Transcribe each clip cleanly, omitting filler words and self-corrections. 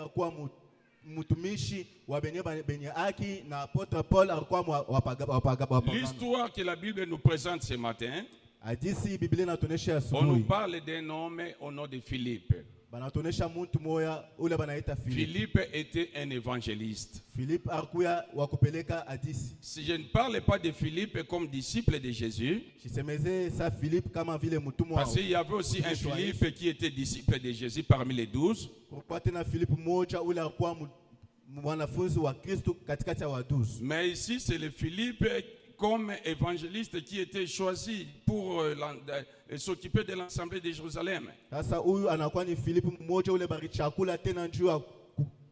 alikuwa mtumishi wa benye haki na apôtre Paul alikuwa wapagana. L'histoire que la Bible nous présente ce matin, Hadithi Biblia inatuonyesha on asubuhi. nous parle d'un homme au nom de Philippe. Banatuonyesha mtu moya ule banaita Philippe. Philippe était un évangéliste. Philippe alikuwa wakupeleka hadithi. Si je ne parle pas de Philippe comme disciple de Jésus, Chisemeze sa Philippe kama vile mtumwa. parce qu'il y avait aussi un Philippe qui était disciple de Jésus parmi les 12. Kwa tena Philippe mmoja ule alikuwa mwanafunzi wa Kristo katikati ya wa 12. Mais ici c'est le Philippe comme évangéliste qui était choisi pour s'occuper de l'assemblée de Jérusalem. Sasa huyu anakuwa ni Philippe mmoja ule bari chakula tena njoo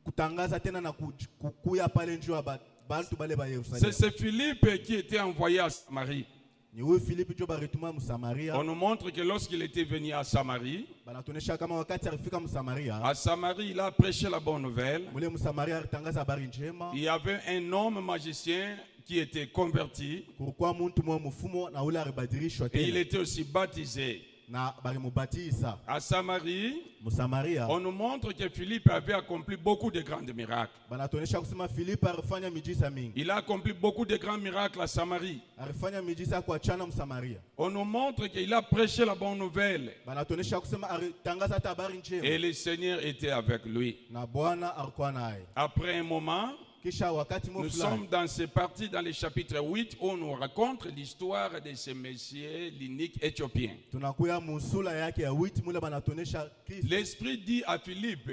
kutangaza tena na kukuya pale njoo bantu bale ba Yerusalemu. C'est Philippe qui était envoyé à Samarie. Ni huyu Philippe njoo barituma mu Samaria. On nous montre que lorsqu'il était venu à Samarie, banatuonyesha kama wakati alifika mu Samaria. à Samarie, il a prêché la bonne nouvelle. Mule mu Samaria alitangaza habari njema. Il y avait un homme magicien qui était converti. Kulikuwa mtu mwa mfumo na ule alibadilishwa Et il tena. était aussi baptisé. Na bari mubatiza. À Samarie, Mu Samaria. on nous montre que Philippe avait accompli beaucoup de grands miracles. Banatuonyesha kusema Philippe alifanya miujiza mingi. Il a accompli beaucoup de grands miracles à Samarie. Alifanya miujiza kwa chana mu Samaria. On nous montre qu'il a prêché la bonne nouvelle. Banatuonyesha kusema alitangaza hata habari njema. Et le Seigneur était avec lui. Na Bwana alikuwa naye. Après un moment, Kisha wakati nous sommes dans ce parti dans le chapitre 8 où on nous raconte l'histoire de ce monsieur, l'inique éthiopien. Tunakuya musula yake ya 8 mule banatuonyesha Kristo. L'Esprit dit à Philippe,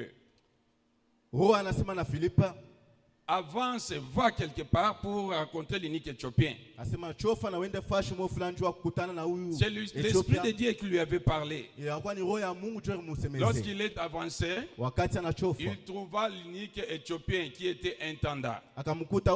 Roho anasema na Philippe, avance, va quelque part pour rencontrer l'inique éthiopien. asema chofa na wende fashi mo fulani jua kukutana na huyu. C'est l'Esprit de Dieu qui lui avait parlé. Ilikuwa ni roho ya Mungu jua musemeze. Lorsqu'il est avancé, Wakati anachofa, il trouva l'inique éthiopien qui était intendant. akamkuta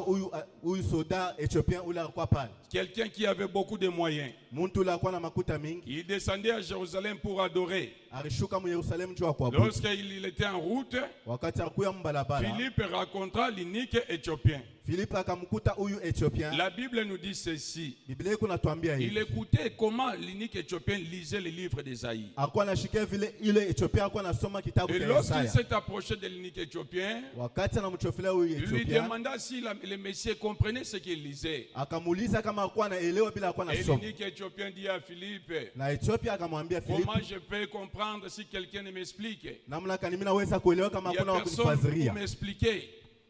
huyu soda Ethiopien ule alikuwa pale. Quelqu'un qui avait beaucoup de moyens. Muntu ule alikuwa na makuta mingi. Il descendait à Jérusalem pour adorer. Alishuka mu Yerusalemu jua kuabudu. Lorsqu'il était en route, Wakati alikuya mbalabala, Philippe rencontra l'inique éthiopien. Philippe akamkuta huyu Ethiopien. La Bible nous dit ceci. Biblia iko natuambia hivi. Il écoutait comment l'inique éthiopien lisait le livre d'Ésaïe. Alikuwa anashikia vile ile Ethiopia alikuwa anasoma kitabu Et cha lorsqu'il Isaya. s'est approché de l'inique éthiopien, Wakati anamchofelea huyu il lui Ethiopia, demanda si le Messie comprenait ce qu'il lisait. akamuuliza kama alikuwa anaelewa bila alikuwa Et anasoma. l'inique éthiopien dit à Philippe, Na Ethiopia akamwambia Philippe, comment je peux comprendre si quelqu'un ne m'explique? namna gani mimi naweza kuelewa kama Il n'y a hakuna wa personne pour kunifadhiria. m'expliquer.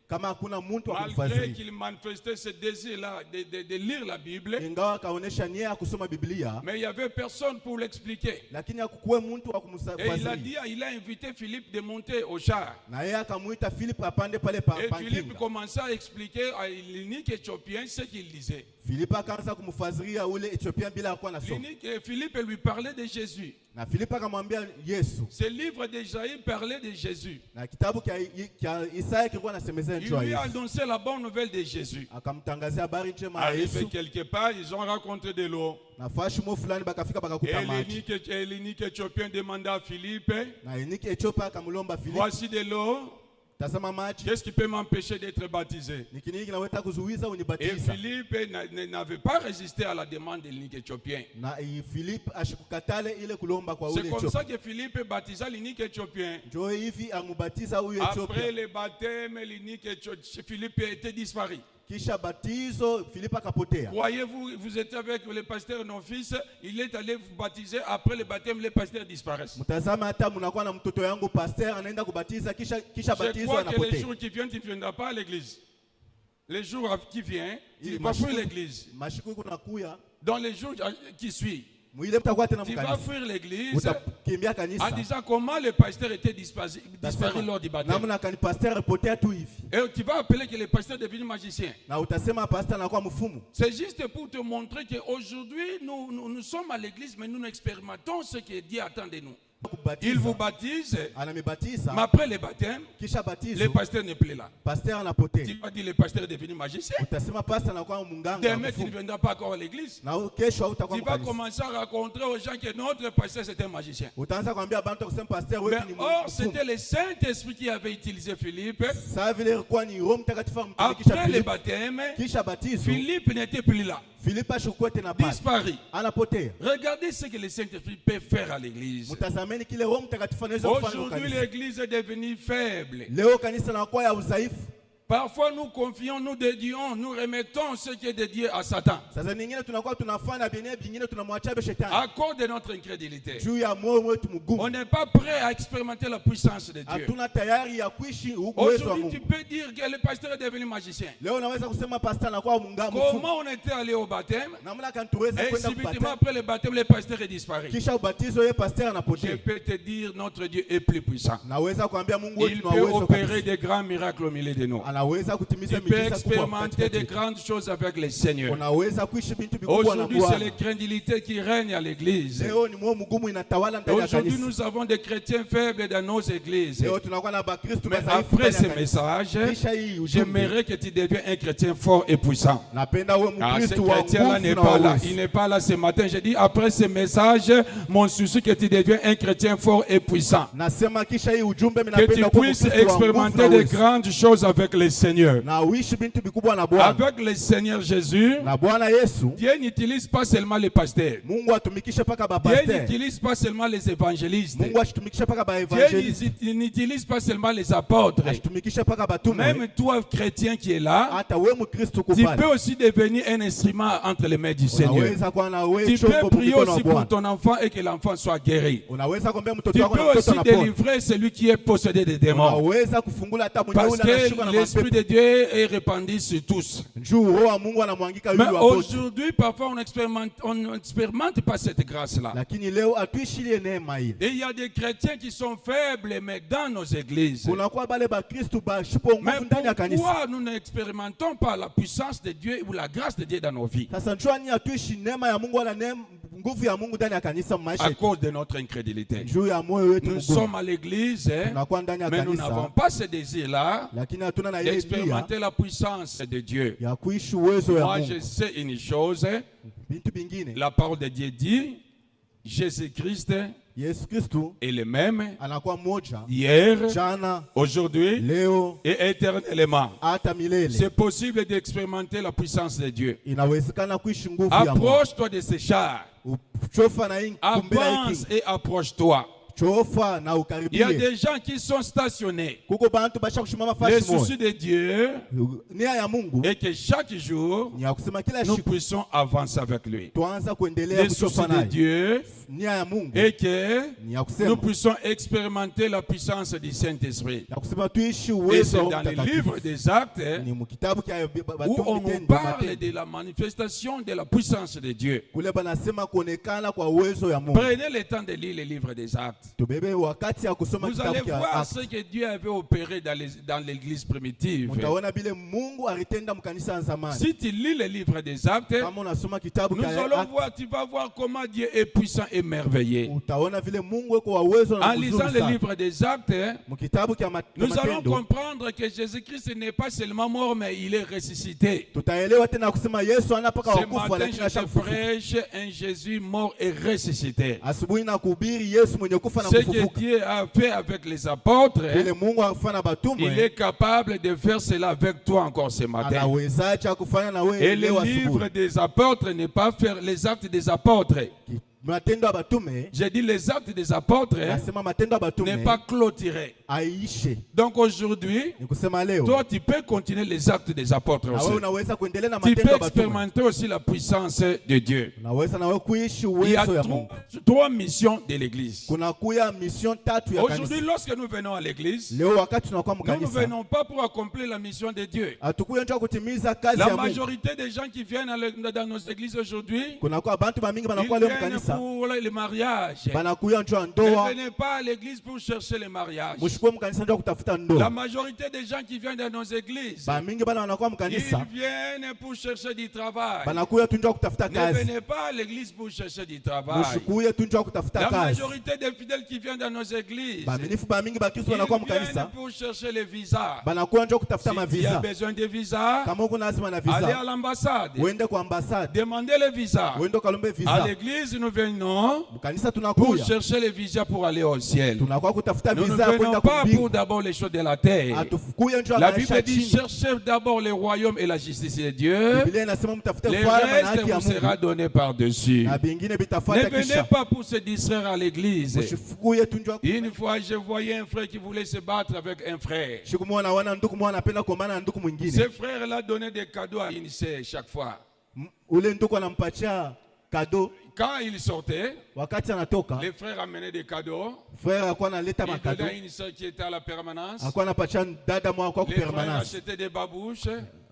Kama hakuna mtu wa Malgré kunifadhiria. qu'il manifestait ce désir-là de lire la Bible, Ingawa akaonesha nia ya kusoma Biblia, mais il n'y avait personne pour l'expliquer. lakini hakukuwe mtu wa Et kumfadhiria. il a invité Philippe de monter au char. Na yeye akamuita Philippe apande pale Et Philippe pankinga. commença à expliquer à l'unique éthiopien ce qu'il lisait. Philippe akaanza kumfadhiria ule Ethiopia bila alikuwa anasoma. Philippe lui parlait de Jésus. Na Philippe akamwambia Yesu. Ce livre d'Ésaïe parlait de Jésus. Na kitabu kia Isaya kilikuwa anasemezea Il njoo lui a Yesu. annoncé la bonne nouvelle de Jésus. Akamtangazia habari njema ya Arrivé Yesu. quelque part, ils ont rencontré de l'eau. Na fashi mo fulani bakafika bakakuta maji. Et l'unique éthiopien demanda à Philippe, Na unique Ethiopia akamlomba Philippe, voici de l'eau, tazama maji. qu'est-ce qui peut m'empêcher d'être baptisé? Ni kinini kinaweza kuzuiza Et unibatiza. Philippe n'avait pas résisté à la demande de l'unique éthiopien. Na Philippe ashikukatale ile kulomba kwa ule C'est comme ça Ethiopia. que Philippe baptisa l'unique éthiopien. Njoo hivi amubatiza huyu Après Ethiopia. le baptême, l'unique éthiopien, Philippe était disparu. Kisha batizo Philippe akapotea. Croyez-vous, vous étiez avec le pasteur non fils, il est allé vous baptiser, après le baptême, le pasteur disparaît. Mtazama hata mnakuwa na mtoto yangu pastor anaenda kubatiza kisha Je batizo crois que les anapotea. jours qui viennent, tu ne viendras pas à l'église. Les jours qui viennent, tu Il vas fuir mashiku- l'église. Mashiku kuna kuya. Dans les jours qui suivent, Mwile mtakuwa tena tu vas mkanisa. fuir l'église Utakimbia en kanisa. disant comment le pasteur était disparu lors du baptême. Namna kani pastor potea tu hivi. Et tu vas appeler que le pasteur est devenu magicien. Na utasema pastor anakuwa mfumu. C'est juste pour te montrer qu'aujourd'hui, nous sommes à l'église, mais nous expérimentons ce que Dieu attend de nous. Il vous baptise, Anamibatiza. mais après le baptême, Kisha le batizo. pasteur n'est plus là. Pastor anapotea. Tu vas dire le pasteur est devenu magicien. Utasema pastor anakuwa munganga. Demain, tu ne viendras pas encore à l'église. Na kesho hautakuwa Tu vas mkanisa. commencer à raconter aux gens que notre pasteur c'est un magicien. Utaanza kuambia bantu kusema pastor Mais wewe ni or, mfumu. c'était le Saint-Esprit qui avait utilisé Philippe. Sasa vile ilikuwa ni Roho Mtakatifu amtumikisha Après le Philippe. baptême, Kisha batizo. Philippe n'était plus là. Philippe ashukue tena pale. Disparu. Anapotea. Regardez ce que le Saint-Esprit peut faire à l'église. Mtazamia tunaamini kile Roho Mtakatifu anaweza kufanya kwa Aujourd'hui, kanisa. l'église est devenue faible. Leo kanisa linakuwa ya udhaifu. Parfois, nous confions, nous dédions, nous remettons ce qui est dédié à Satan. Sasa nyingine tunakuwa tunafanya vingine tunamwachia shetani. À cause de notre incrédulité. Juu ya moyo wetu mgumu. On n'est pas prêt à expérimenter la puissance de Dieu. Hatuna tayari ya kuishi uwezo wa Aujourd'hui, Mungu. tu peux dire que le pasteur est devenu magicien. Leo naweza kusema pastor anakuwa mfumu. Comment on était allé au baptême? Namna kan tuweza Et kwenda subitement kubatiza. après le baptême, le pasteur est disparu. Kisha ubatizo yeye pastor Je anapotea. peux te dire, notre Dieu est plus puissant. Naweza kuambia Mungu Il wetu peut na uwezo opérer kabisa. des grands miracles au milieu de nous. Anaweza kutimiza Tu peux miujiza kubwa expérimenter katikati des yetu. grandes choses avec le Seigneur. Unaweza kuishi vitu vikubwa na Aujourd'hui, c'est Bwana. l'incrédulité qui règne à l'église. Leo ni moyo mgumu inatawala ndani ya Aujourd'hui, kanisa. nous avons des chrétiens faibles dans nos églises. Leo tunakuwa na bakristo Mais madhaifu après ndani ce ya kanisa. message, Kisha hii ujumbe. j'aimerais que tu deviennes un chrétien fort et puissant. Napenda uwe Ah, ce mkristo wa chrétien-là nguvu n'est na pas là. uwezo. Il n'est pas là ce matin. J'ai dit, après ce message, mon souci que tu deviens un chrétien fort et puissant. Nasema kisha hii ujumbe mimi Que tu napenda kuwa puisses mkristo wa nguvu expérimenter na de uwezo. grandes choses avec le Seigneur. Na uishi vitu vikubwa na Bwana. Avec le Seigneur Jésus, Na Bwana Yesu, Dieu n'utilise pas seulement les pasteurs. Mungu atumikishe paka ba Dieu pastor. n'utilise pas seulement les évangélistes. Mungu asitumikishe paka ba Dieu evangeliste. n'utilise pas seulement les apôtres. Asitumikishe paka batume. Même toi, chrétien qui es là, Hata wewe mkristo tu kupale. peux aussi devenir un instrument entre les mains du Seigneur. Unaweza kuwa na wewe Tu chombo peux prier mkono wa aussi pour Bwana. ton enfant et que l'enfant soit guéri. Unaweza kuambia mtoto Tu wako na peux mtoto aussi anapona. délivrer celui qui est possédé des démons. Unaweza kufungula hata mwenye Parce ule anashikwa na que l'Esprit mapepo. de Dieu est répandu sur tous. Juu roho wa Mungu anamwangika Mais yule wa wote. aujourd'hui, parfois, on n'expérimente pas cette grâce-là. Lakini leo atuishi ile neema ile. Et il y a des chrétiens qui sont faibles, mais dans nos églises. Kunakuwa bale ba Kristo ba shipo Mais nguvu ndani ya kanisa. pourquoi nous n'expérimentons pas la puissance de Dieu ou la grâce de Dieu dans nos vies? Sasa njoo atuishi neema ya Mungu wala nguvu ya Mungu ndani ya kanisa maisha À yetu. cause de notre incrédulité. Juu ya moyo wetu Nous mgumu. sommes à l'église, Tunakuwa ndani ya mais nous n'avons kanisa. pas ce désir-là Lakini hatuna na ile nia d'expérimenter la puissance de Dieu. ya kuishi uwezo ya Moi, je Mungu. sais une chose. Vitu vingine. La parole de Dieu dit, Jésus-Christ Yesu Kristo est le même anakuwa mmoja hier, jana, aujourd'hui leo et éternellement. hata milele. C'est possible d'expérimenter la puissance de Dieu. Inawezekana kuishi nguvu ya Mungu. Approche-toi de ces chars. Chofa na hii kumbira Avance hiki. et approche-toi. Chofa na Il y a ukaribie. des gens qui sont stationnés. Kuko bantu basha kushimama Le fashi souci moja. de Dieu Nia ya Mungu est que chaque jour, ni ya kusema kila nous siku puissions avancer avec lui. tuanza kuendelea Le souci kuchofa de naye. Dieu Nia ya Mungu est que ni ya nous kusema puissions expérimenter la puissance du Saint-Esprit. ya kusema tuishi Et uwezo c'est wa dans le Mtakatifu. livre des Actes Ni mkitabu kia où on Matendo nous parle Matendo. de la manifestation de la puissance de Dieu. Kule banasema kuonekana kwa uwezo ya Mungu. Prenez le temps de lire le livre des Actes. Tubebe wakati ya kusoma Vous allez kitabu kia voir Acts. ce que Dieu avait opéré dans l'église primitive. Mtaona bile Mungu alitenda mkanisa ya zamani. Si tu lis le livre des Actes, Kama unasoma kitabu nous kia allons Acts, voir, tu vas voir comment Dieu est puissant et merveilleux. utaona vile Mungu eko wa uwezo na En lisant mzuri le sana. livre des Actes, Mkitabu kia nous allons Matendo comprendre que Jésus-Christ n'est pas seulement mort, mais il est ressuscité. tutaelewa tena kusema Yesu anapaka Ce wakufa matin, lakini je te ashakufufuka. prêche un Jésus mort et ressuscité. Asubuhi na kuhubiri Yesu mwenye kufa na Ce que kufufuka. Dieu a fait avec les apôtres, Vile Mungu akufanya na il batume, est capable de faire cela avec toi encore ce matin. anawezaje akufanya na wewe Et leo le livre asubuhi. des apôtres n'est pas faire les actes des apôtres. Matendo ya batume, J'ai dit les actes des apôtres nasema matendo ya n'est batume pas clôturé. aiishe. Donc aujourd'hui, Ni kusema leo toi tu peux continuer les actes des apôtres na wewe aussi. unaweza kuendelea na Tu matendo peux ya batume. expérimenter aussi la puissance de Dieu. Unaweza na wewe kuishi Il y a uwezo ya Mungu. trois missions de l'église. Kuna kuya mission tatu ya Aujourd'hui, kanisa. lorsque nous venons à l'église, Leo wakati tunakuwa nous ne mkanisa, venons pas pour accomplir la mission de Dieu. hatukuya njoo kutimiza kazi La ya Mungu. majorité des gens qui viennent dans nos églises aujourd'hui, Kuna kwa bantu bamingi ils banakuwa leo viennent mkanisa, pour le mariage. banakuya njoo Ne ndoa, venez pas à l'église pour chercher le mariage. mshukue mkanisa njoo kutafuta La ndoa. majorité des gens qui viennent dans nos églises, Bamingi bana wanakuwa ils mkanisa, viennent pour chercher du travail. banakuya tu njoo kutafuta Ne kazi. venez pas à l'église pour chercher du travail. Mshukue tu njoo kutafuta La kazi. majorité des fidèles qui viennent dans nos églises, Baaminifu bamingi bakristo ils wanakuwa viennent mkanisa, pour chercher les visas. banakuwa njoo kutafuta Si tu as mavisa. besoin de visa, Kama uko lazima na allez à visa, l'ambassade. uende kwa ambasade, Demandez le visa. uende kalombe À visa. l'église, nous venons Kanisa pour tunakuya. chercher les visas pour aller au ciel. Tunakuwa kutafuta Nous ne visa venons kwenda pas kumbingu. pour d'abord les choses de la terre. Atukuya njoo La maisha Bible dit chini. cherchez d'abord le royaume et la justice de Dieu. Biblia inasema mtafute Le ufalme na reste haki ya vous sera Mungu. donné par-dessus. Na bingine Ne bitafuata venez kisha. pas pour se distraire à l'église. Ushifukuye tu njoo. Une fois, je voyais un frère qui voulait se battre avec un frère. Shikumwona wana ndugu mwana anapenda kuomana na ndugu mwingine. Ce frère-là donnait des cadeaux à initier chaque fois. Ule ndugu anampatia kado Quand il sortait, wakati anatoka. les frères amenaient des cadeaux. Frère alikuwa analeta Il makado. donnait à une soeur qui était à la permanence. Alikuwa anapatia dada mwa kwa Les frères permanence. achetaient des babouches.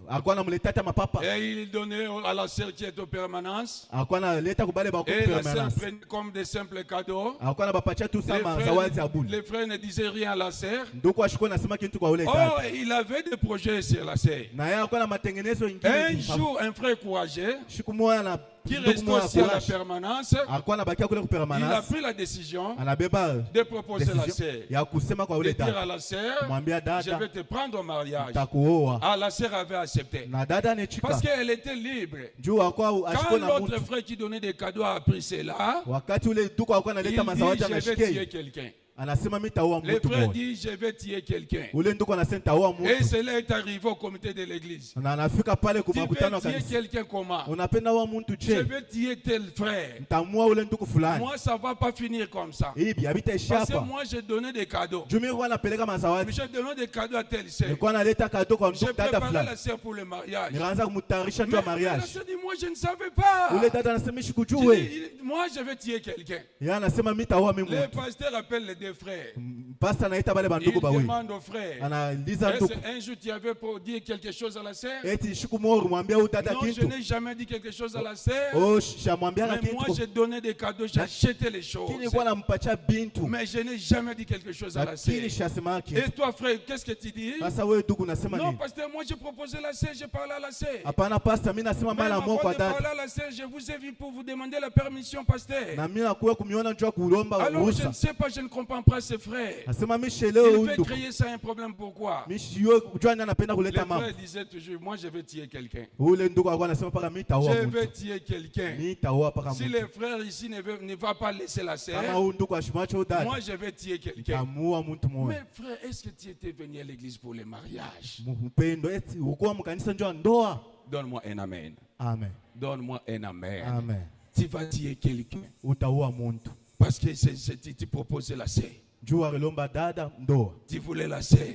Alikuwa anamleta hata mapapa. Et il donnait à la sœur qui était aux permanences. Alikuwa analeta kubale ba kwa Et la sœur permanence. prenait comme des simples cadeaux. Alikuwa anabapatia tu sama zawadi ya bure. Les frères ne disaient rien à la sœur. Ndugu ashiko nasema kitu kwa ule Oh, dada. il avait des projets sur la sœur. Na yeye alikuwa na matengenezo Un ingine. jour, un frère courageux Shikumwona na qui ndugu restait mwana aussi à la courage. permanence, Alikuwa anabakia kule kwa il a permanence. pris la décision Anabeba de proposer la decision sœur. ya kusema kwa De ule dire à dada. la sœur, Mwambia je dada vais te prendre au mariage. takuoa. Ah, la sœur avait accepté. Na dada anechika. Parce qu'elle était libre. Juu alikuwa ashiko Quand na l'autre mtu. frère qui donnait des cadeaux a appris cela, Wakati ule ndugu alikuwa il analeta dit, mazawadi je vais anashikei. tuer quelqu'un. Anasema mimi taoa Le mtu frère mmoja. dit, je vais tuer quelqu'un. Ule ndugu anasema taoa Et mtu. cela est arrivé au comité de l'église. Na anafika pale kwa Tu makutano veux wa tuer kanisa. quelqu'un comment? Unapenda wa mtu Je je? vais tuer tel frère. Tamua ule ndugu fulani. Moi, ça ne va pas finir comme ça. Hivi habitaisha Parce que hapa. moi, j'ai donné des cadeaux. Juu mimi huwa napeleka mazawadi. J'ai donné des cadeaux à telle sœur. Nilikuwa naleta kado kwa J'ai ndugu dada préparé fulani. la sœur pour le mariage. Nikaanza kumtayarisha tu Mais wa la mariage. sœur dit, moi, je ne savais pas. Ule dada anasema Je shikujue. dis, moi, je vais tuer quelqu'un. Yeye anasema mimi taoa mimi Le mtu. pasteur appelle les deux frères. Pastor anaita wale Il bandugu bawili. demande aux frères, Analiza est-ce ndugu. un jour tu avais pour dire quelque chose à la sœur? Eti shikumwori mwambia huyu dada Non, je kitu. n'ai jamais dit quelque chose à la sœur. Oh, shamwambia Mais moi, kitu. j'ai donné des cadeaux, j'ai acheté les choses. Kini kwa nampatia bintu. Mais je n'ai jamais dit quelque chose à la sœur. Lakini shasema Et kitu. toi, frère, qu'est-ce que tu dis? Sasa wewe ndugu unasema Non, nini? pasteur, moi, j'ai proposé la sœur, j'ai parlé à la sœur. Hapana pastor, mimi nasema Mais mara avant moja kwa de parler dada. à la sœur, je vous ai vu pour vous demander la permission, pasteur. Na mimi nakuwa kumiona njoo kulomba Alors, je ruhusa. ne sais pas, je ne comprends pas ce frère. Nasema mimi shelewe Il huyu veut ndugu. créer ça un problème, pourquoi? Mimi sio kujua nani anapenda Le kuleta mambo. frère disait toujours, moi, je vais tuer quelqu'un. Ule ndugu alikuwa anasema paka mimi taoa Je mtu. vais tuer quelqu'un. Mimi taoa paka Si mtu. les frères ici ne va pas laisser la Kama sœur, huyu ndugu ashimacho dada. moi, je vais tuer quelqu'un. Tamua mtu mmoja. Mais frère, est-ce que tu étais venu à l'église pour le mariage? Mpendo eti uko mkanisa njoo ndoa. Donne-moi un amen. Amen. Donne-moi un amen. Amen. Tu vas tuer quelqu'un. Utaua mtu. Parce que tu proposais la sœur. Juu alilomba dada ndoa. Tu voulais la sœur.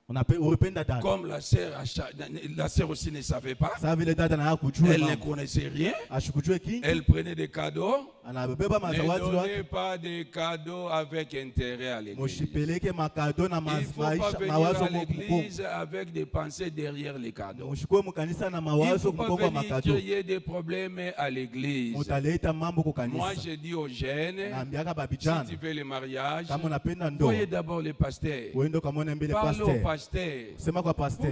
Unapenda dada. Comme la sœur aussi ne savait pas. Sasa vile dada na hakujua Elle ne mambo. connaissait rien. Ashikujue kingi. Elle prenait des cadeaux. Anabeba Ne mazawadi donnez wake. pas des cadeaux avec intérêt à l'église. Mushipeleke makado na Il ne faut pas maisha venir mawazo à mkongo. l'église avec des pensées derrière les cadeaux. Mushikwe mkanisa na Il ne mawazo faut pas mkongo wa venir makado. créer des problèmes à l'église. Mutaleta mambo kwa Moi, kanisa. je dis aux jeunes, Naambiaka si babijana tu veux le mariage, kama unapenda ndoa voyez d'abord le pasteur. uende ukamwone mbele Parle au pastor. pasteur. Sema kwa pastor.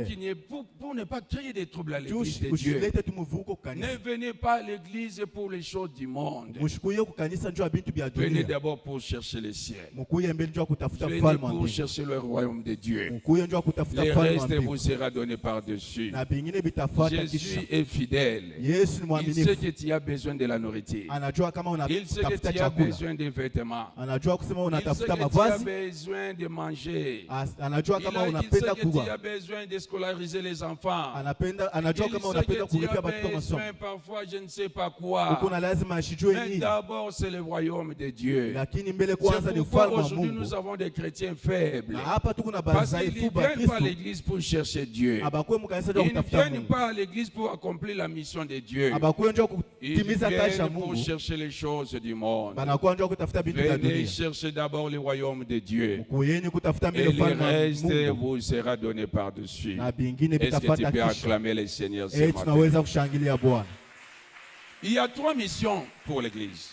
Pour ne pas créer des troubles à l'église de Dieu. Ushilete tu mvuko kwa Ne kanisa. venez pas à l'église pour les choses du monde. Mushikuye kwa kanisa njoo bintu bya Venez dunia. d'abord pour chercher le ciel. Mukuye mbele njoo kutafuta Venez ufalme wa pour mbingu. chercher le royaume de Dieu. Mukuye njoo kutafuta Le ufalme wa reste mbingu. vous sera donné par-dessus. Na bingine bitafuata kisha. Jésus est fidèle. Yesu ni Il mwaminifu. sait que tu as besoin de la nourriture. Anajua kama Il sait que unatafuta tu as chakula. besoin de vêtements. Anajua kusema Il sait unatafuta que tu as mavazi. besoin de manger. Anajua Il kama sait unapenda que tu kuwa. as besoin de scolariser les enfants. Anajua Il kama sait unapenda que tu kulipia as watoto masomo. besoin parfois je ne sais pas quoi. Huko na lazima ashijue Mais nini. d'abord c'est le royaume de Dieu. Lakini mbele C'est kwanza ni pourquoi ufalme wa aujourd'hui Mungu. nous avons des chrétiens faibles. Na hapa tuko na Parce qu'ils bazaifu ne ba viennent pas à Kristo. l'église pour chercher Dieu. Abakwe mkanisa njoo Ils ne kutafuta viennent Mungu. pas à l'église pour accomplir la mission de Dieu. Abakwe njoo Ils kutimiza kazi ya viennent pour Mungu. chercher les choses du monde. Banakuwa njoo kutafuta vitu vya Venez dunia. chercher d'abord le royaume de Dieu. Kuyeni kutafuta Et mbele le ufalme wa reste Mungu. vous sera donné par-dessus. Na bingine Est-ce que tu bitafuata peux kisha. acclamer le Seigneur ce matin? Tunaweza kushangilia Bwana. Il y a 3 missions pour l'église.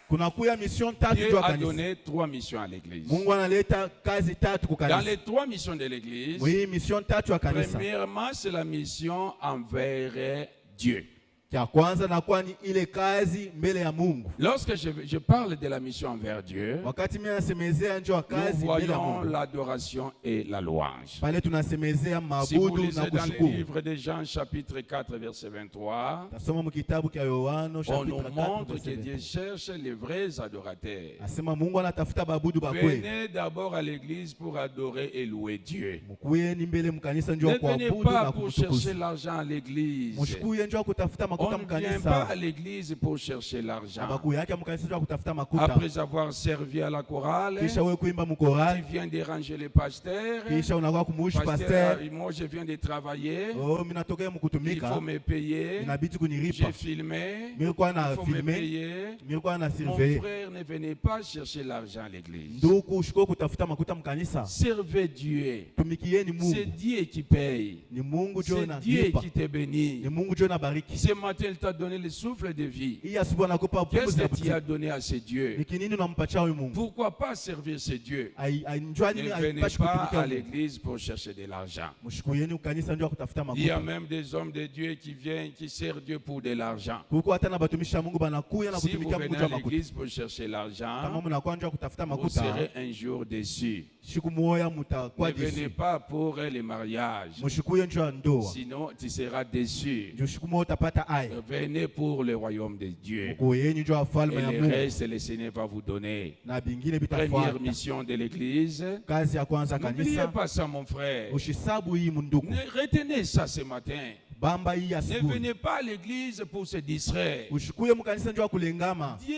Kuna kuya mission tatu Dieu juu ya a kanisa. donné 3 missions à l'église. Mungu analeta kazi tatu kwa Dans kanisa. les 3 missions de l'église, Hii mission tatu ya kanisa. premièrement, c'est la mission envers Dieu. Cha kwanza na kwani ile kazi mbele ya Mungu. Lorsque je parle de la mission envers Dieu, Wakati mimi nasemezea njoo nous kazi mbele ya voyons Mungu. l'adoration et la louange. Pale tunasemezea Si vous mabudu lisez na dans le kushukuru. livre de Jean chapitre 4 verset 23, Tasoma mkitabu cha Yohana on chapitre nous 4 montre verset que Dieu 23. cherche les vrais adorateurs. Asema Mungu anatafuta babudu ba kweli. Venez d'abord à l'église pour adorer et louer Dieu. Mkuye mbele mkanisa njoo Ne venez kuabudu pas na pour chercher kumtukuza. l'argent à l'église. Mshikuye njoo kutafuta On makuta ne vient pas mkanisa. à l'église pour chercher l'argent. Abaku yake mkanisa njoo kutafuta makuta. Après avoir servi à la chorale, Kisha wewe kuimba tu mkorali. viens déranger le pasteur. Kisha unakuwa kumuishi Pasteur, pasteur. moi je viens de travailler. Oh, mimi natokea Il mkutumika. faut me payer. Inabidi J'ai kunilipa. filmé. Mimi kwa Il na faut me filmer. payer. Mimi kwa na Mon surveiller. frère, ne venez pas chercher l'argent à l'église. Ndugu ushiko kutafuta makuta mkanisa. Servez Dieu. Tumikieni C'est Mungu. Dieu qui paye. Ni Mungu njoo C'est na Dieu lipa. qui te bénit. Ni Mungu njoo na bariki. Ce matin, il t'a donné le souffle de vie. Hii asubuhi anakupa pumzi Qu'est-ce ya que tu as kutii. donné à ce Dieu? Ni kinini unampatia huyu Mungu? Pourquoi pas servir ce Dieu? Njoo Ne nini venez aipashi pas kutumikia à Mungu? l'église pour chercher de l'argent. Mshikuyeni ukanisa njoo kutafuta Il y a makuta. même des hommes de Dieu qui viennent, qui servent Dieu pour de l'argent. Kuko hata na batumishi wa Mungu banakuya na Si vous kutumikia venez Mungu à juu ya makuta. l'église pour chercher Kama l'argent, mnakuwa njoo kutafuta vous makuta, serez un jour déçus. siku moja Ne mtakuwa venez déçu. pas pour les mariages. Mshikuye njoo ya ndoa. Sinon, tu seras déçu. Njoo siku moja utapata aya. Venez pour le royaume de Dieu. Mkuyeni njoo Et afalme ya le Mungu. reste, le Seigneur va vous donner. Na bingine Première bitafuata. mission de l'église. Kazi ya kwanza N'oubliez kanisa. pas ça, mon frère. Ushisabu hii munduku. Retenez ça ce matin. Bamba hii Ne asubuhi. venez pas à l'église pour se distraire. Ushikuye mkanisa njoo kulengama. Dieu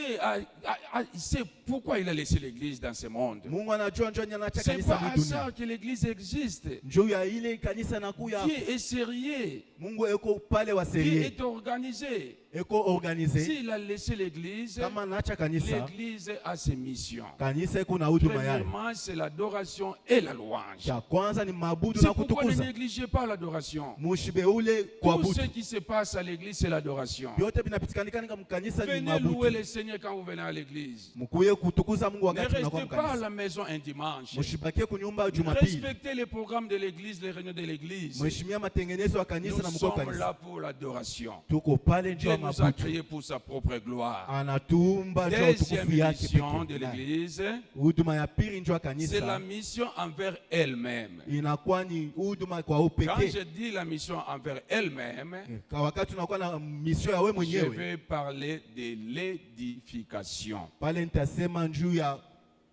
sait pourquoi il a laissé l'église dans ce monde. Mungu anajua njoo anaacha C'est kanisa pas mu à dunia. ça que l'église existe. Njoo ya ile kanisa nakuya. Dieu est sérieux. Mungu eko pale wa Dieu serie. est organisé. Eko organisé. S'il a laissé l'église, Kama anaacha kanisa. l'église a ses missions. Kanisa iko na huduma yake. Premièrement, c'est l'adoration et la louange. Cha kwanza ni mabudu C'est na pourquoi ne kutukuza. négligez pas l'adoration. Mushibe ule Tout kuabudu. ce qui se passe à l'église, c'est l'adoration. Vyote vinapitikanika mkanisa ni Venez louer mabudu. le Seigneur quand vous venez à l'église. Mkuye kutukuza Mungu Ne wakati mnakuwa restez pas à mkanisa. la maison un dimanche. Mushibakie kunyumba Jumapili. Respectez les programmes de l'église, les réunions de l'église. Mheshimia matengenezo ya kanisa na Nous mkuu wa sommes kanisa. là pour l'adoration. Tuko pale njoo Dieu nous a mabudu. créés pour sa propre gloire. Anatumba njoo Deuxième utukufu yake mission de pekee. l'église, Huduma ya pili njoo ya c'est la kanisa mission envers elle-même. inakuwa ni huduma kwa wewe Quand pekee. je dis la mission envers elle-même, Kwa wakati unakuwa na mission ya wewe je mwenyewe. vais parler de l'édification. Pale nitasema njuu ya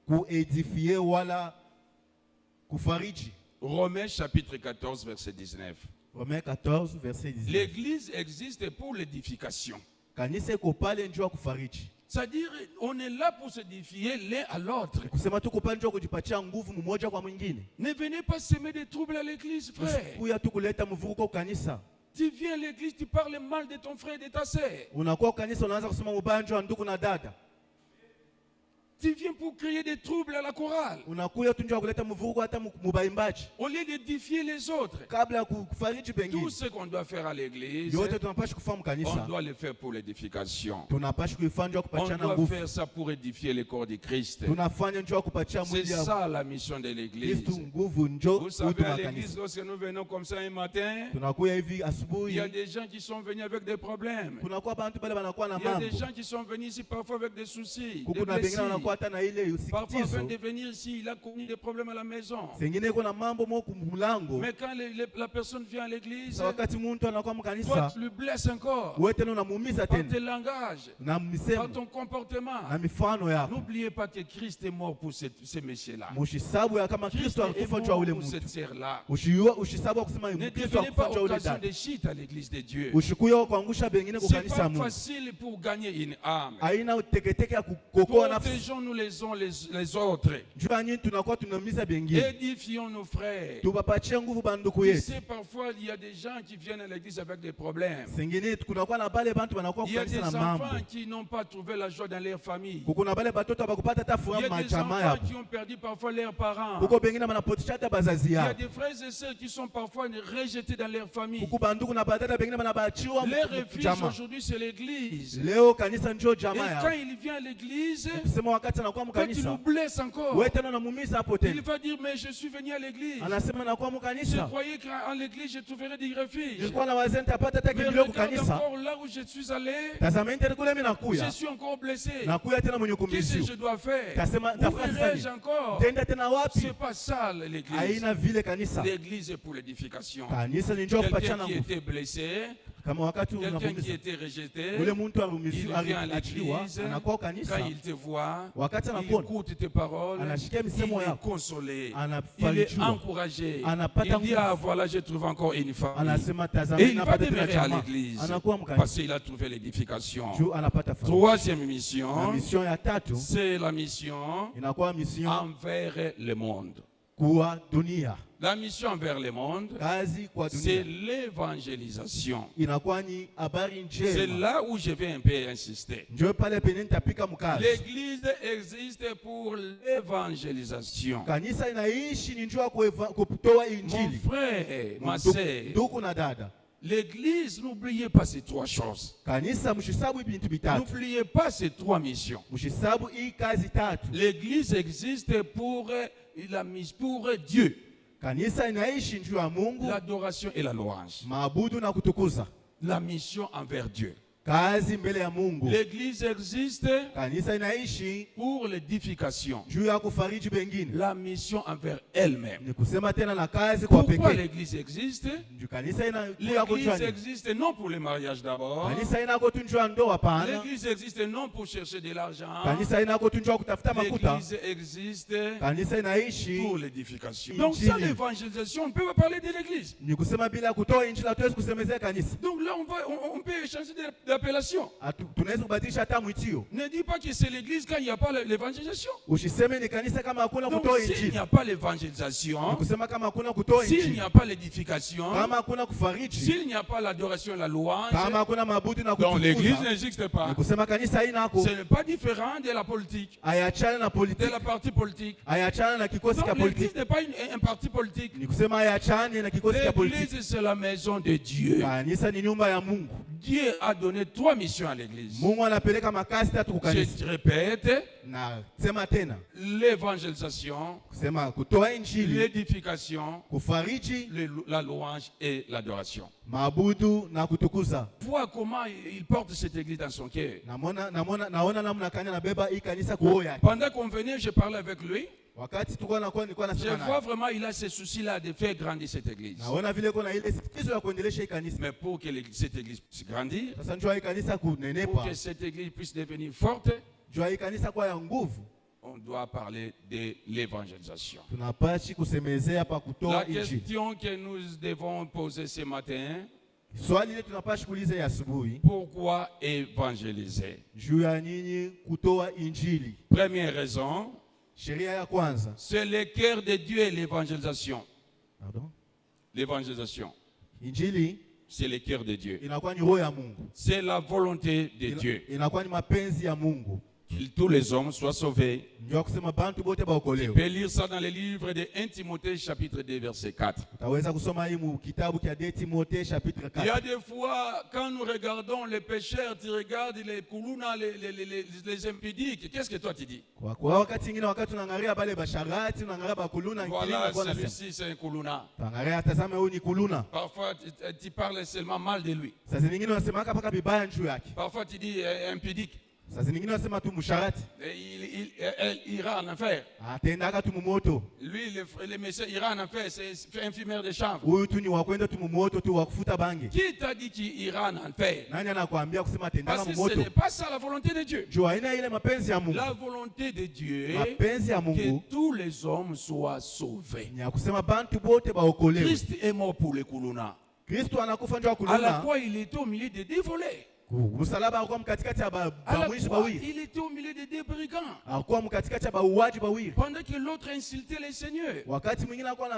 kuedifie wala kufariji. Romains chapitre 14, verset 19. Romains 14 verset 19. L'église existe pour l'édification. Kanisa iko pale njoo ya kufariji. C'est-à-dire, on est là pour s'édifier l'un à l'autre. Kusema tuko pale njoo kujipatia nguvu mmoja kwa mwingine. Ne venez pas semer des troubles à l'église, frère. Kuya tu kuleta mvuruko kanisa. Tu viens à l'église, tu parles mal de ton frère et de ta sœur. Unakuwa kanisa unaanza kusema ubaya njoo wa ndugu na dada. Tu viens pour créer des troubles à la chorale. Unakuya tu njoo kuleta mvuruko hata mubaimbaji. Au lieu d'édifier les autres. Kabla ya kufariji Tout pengine. ce qu'on doit faire à l'église, Yote tunapaswa kufanya on kanisa. doit le faire pour l'édification. Tunapaswa kuifanya njoo On kupatiana doit nguvu. faire ça pour édifier le corps de Christ. Tunafanya njoo kupatia C'est mwili ya ça la mission de l'église. Kristo nguvu njoo Vous savez, huduma à ya l'église, kanisa. lorsque nous venons comme ça un matin, Tunakuya hivi il y asubuhi. a des gens qui sont venus avec des problèmes. Kunakuwa bantu pale banakuwa na Il y a des mambo. gens qui sont venus ici parfois avec des soucis, des Kuku na bengine blessures. wanakuwa hata na ile Parfois, avant usikitizo. de venir ici, il a connu des problèmes à la maison. Sengine iko na mambo mo kumulango. Mais quand la personne vient à l'église, Sa wakati muntu anakuwa toi, mkanisa, tu le blesses encore. wewe tena unamuumiza Par tena tes langages, na par misemo ton comportement. na mifano yako. N'oubliez pas que Christ est mort pour ce monsieur-là. Mushisabu ya kama Christ Kristo est alikufa juu ya mort ule pour cette mtu. sœur-là. Ushisabu ya kusema Ne Kristo devenez pas alikufa juu ya ule occasion dada. de chute à l'église de Dieu. Ushikuya kuangusha bengine kwa C'est kanisa pas ya Mungu. facile pour gagner une âme. Haina teketeke ya kukokoa nafsi. Protégeons-nous les uns les autres. Juu ya nini tunakuwa tunaumiza bengine. Édifions nos frères. Tubapatie nguvu banduku Tu yetu. sais, parfois, il y a des gens qui viennent à l'église avec des problèmes. Sengine kunakuwa na bale bantu banakuwa Il y a des kukanisa na mambo. enfants qui n'ont pas trouvé la joie dans leur famille. Kuko na bale batoto bakupata hata Il y furaha a des majama enfants yabo. qui ont perdu parfois leurs parents. Kuko bengine banapotisha hata bazazi Il y a yao. des frères et sœurs qui sont parfois rejetés dans leur famille. Kuko banduku na badada bengine banabachiwa Leur refuge jama. aujourd'hui, c'est l'église. Leo kanisa njoo Et jama quand yao. il vient à l'église, Kusema wakati wakati anakuwa Quand tu le mkanisa blesses encore, wewe tena unamuumiza hapo il tena. va dire, mais je suis venu à l'église. Anasema nakuwa Je mkanisa. croyais qu'en l'église, je trouverais du refuge. Nilikuwa na wazee nitapata hata Mais kimbilio regarde kukanisa. encore là où je suis allé. Tazama tena kule mimi Je nakuya. suis encore blessé. Nakuya tena mwenye Qu'est-ce que kumizio. je dois faire? Tasema Où nitafanya irai-je nini? encore? Tenda tena wapi? C'est pas ça l'église. Haina vile kanisa. L'église est pour l'édification. Kanisa ni njoo Quelqu'un kupachana qui nguvu. était blessé, Kama wakati quelqu'un qui unamuumiza. était rejeté, Ule mtu il arumiziwa vient à aliachiliwa, l'église. anakuwa Quand kanisa. il te voit, Wakati il anakuona, écoute tes paroles, anashikia il misemo est yako. consolé, il est Anafarijiwa. encouragé. Anapata Il dit, nguvu. ah voilà, je trouve encore une famille. Anasema Et tazama il va napata tena demeurer à chama. l'église Anakuwa parce mkanisa. qu'il a trouvé l'édification. Juu anapata faraja. Troisième Na mission, mission ya tatu c'est la mission inakuwa mission envers le monde. kuwa dunia. La mission envers le monde, Kazi kwa c'est dunia. l'évangélisation. Inakuwa ni habari C'est njema. là où je vais un peu insister. Njoo pale penye nitapika mkazi. L'église existe pour l'évangélisation. Kanisa inaishi ni njoo kutoa Mon injili. frère, ma sœur, Ndugu na dada. l'église, n'oubliez pas ces trois choses. Kanisa mshisabu bintu bitatu. N'oubliez pas ces trois missions. Mshisabu hii kazi tatu. L'église existe pour Dieu, Kanisa inaishi njuu ya Mungu, l'adoration et la louange. maabudu na kutukuza. La mission envers Dieu. Kazi mbele ya Mungu. L'église existe Kanisa inaishi pour l'édification. juu ya kufariji bengine. La mission envers elle-même. Ni kusema tena na kazi kwa Pourquoi pekee. l'église existe? Njuu kanisa inakuwa L'église kujua. existe non pour le mariage d'abord. Kanisa inako tunjua ndoa pana. L'église existe non pour chercher de l'argent. Kanisa inako tunjua kutafuta makuta. L'église existe Kanisa inaishi pour l'édification. Donc sans l'évangélisation, on ne peut pas parler de l'église. ni kusema bila kutoa injili hatuwezi kusemezea kanisa. Donc là, on peut changer d'appellation. Tunaweza kubadilisha hata mwitio. Ne dis pas que c'est l'église quand il n'y a pas l'évangélisation. Usiseme ni kanisa kama hakuna Donc kutoa s'il injili. n'y a pas Ni l'évangélisation, kusema kama hakuna kutoa s'il injili. n'y a pas l'édification, Kama hakuna kufariji. s'il n'y a pas l'adoration et la louange, Kama hakuna mabudu na donc l'église kutukuza. n'existe pas. Ni kusema kanisa haina hako. Ce n'est pas différent de la politique, Ayachana na de politiki. la partie politique. Ayachana na kikosi Donc cha l'église politiki. n'est pas un parti politique. Ni kusema ayachane na kikosi cha politiki. L'église, c'est la maison de Dieu. Kanisa ni nyumba ya Mungu. Dieu a donné trois missions à l'église. Mungu anapeleka makazi tatu kwa kanisa. Je répète, Na sema tena. l'évangélisation, Kusema kutoa injili, l'édification, kufariji, la louange et l'adoration. maabudu na kutukuza. Vois comment il porte cette église dans son cœur. Naona namna kanya nabeba hii kanisa kwa roho yake. Pendant qu'on venait, je parlais avec lui. Wakati tulikuwa nilikuwa Je nasema vois naye. vraiment il a ce souci-là de faire grandir cette église. Naona vile kuna ile sikitizo ya kuendelesha hii kanisa. Mais pour que cette église puisse grandir, Sasa njoo hii kanisa pour kunenepa. que cette église puisse devenir forte, Njoo hii kanisa kwa ya nguvu. on doit parler de l'évangélisation. Tunapashi kusemezea pa La kutoa injili. question que nous devons poser ce matin, Swali ile tunapashi kuuliza ya asubuhi. pourquoi évangéliser? Juu ya nyinyi kutoa injili. Première raison, Sheria ya kwanza. c'est le cœur de Dieu et l'évangélisation. Pardon? L'évangélisation, Injili c'est le cœur de Dieu. inakuwa ni roho ya Mungu. C'est la volonté de Dieu. Inakuwa ni mapenzi ya Mungu. Que tous les hommes soient sauvés. Ndio kusema bantu bote Tu baokolewe. peux lire ça dans le livre de 1 Timothée chapitre 2 verset 4. Utaweza kusoma hii mu kitabu cha 2 Timothée chapitre Il y a 4. des fois, quand nous regardons les pécheurs, tu regardes les kuluna, les impudiques. Qu'est-ce que toi tu dis? Kwa wakati mwingine wakati unaangalia pale basharati, unaangalia bakuluna Voilà, kwa celui-ci c'est un kuluna. Angalia tazama huyu ni kuluna. Parfois, tu parles seulement mal de lui. Sasa nyingine unasema paka vibaya juu yake. Parfois, tu dis impudique. Sasa nyingine unasema tu msharati. Elle ira en enfer. Atendaka tu mumoto. Lui, le monsieur ira en enfer, c'est un fumeur de chanvre. Huyu tu ni wakwenda tu mumoto tu wakufuta bangi. Qui t'a dit qu'il ira en enfer? Nani anakuambia kusema atendaka Parce que ce mumoto? n'est pas ça la volonté de Dieu. Jua haina ile mapenzi ya Mungu. La volonté de Dieu, Mapenzi ya Mungu que tous les hommes soient sauvés. ni ya kusema bantu bote baokolewe. Christ est mort pour les kuluna. Kristo anakufa njoo À la kuluna. croix, il était au milieu de deux volets. Msalaba alikuwa mkatikati ya À la bamwishi croix, bawili. il était au milieu de deux brigands. Alikuwa mkatikati ya bauaji bawili. Pendant que l'autre insultait les seigneurs. Wakati mwingine alikuwa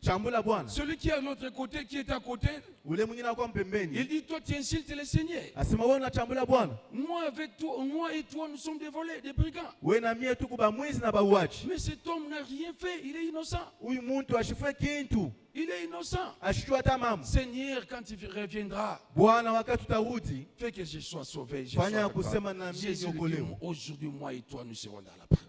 chambula Bwana. Celui qui est à l'autre côté, qui est à côté, Ule mwingine anakuwa mpembeni. il dit, toi tu insultes le Seigneur. Asema wewe unachambula Bwana. Moi avec toi, moi et toi, nous sommes des voleurs, des brigands. Wewe na mie tuko ba mwizi na bauaji. Mais cet homme n'a rien fait, il est innocent. Huyu muntu ashifue kintu. Il est innocent. Ashijua hata mambo. Seigneur, quand il reviendra, Bwana wakati tutarudi, fais que je sois sauvé. Je fanya sois avec kusema toi. na mimi Jésus lui dit, niokolewe. aujourd'hui, moi et toi, nous serons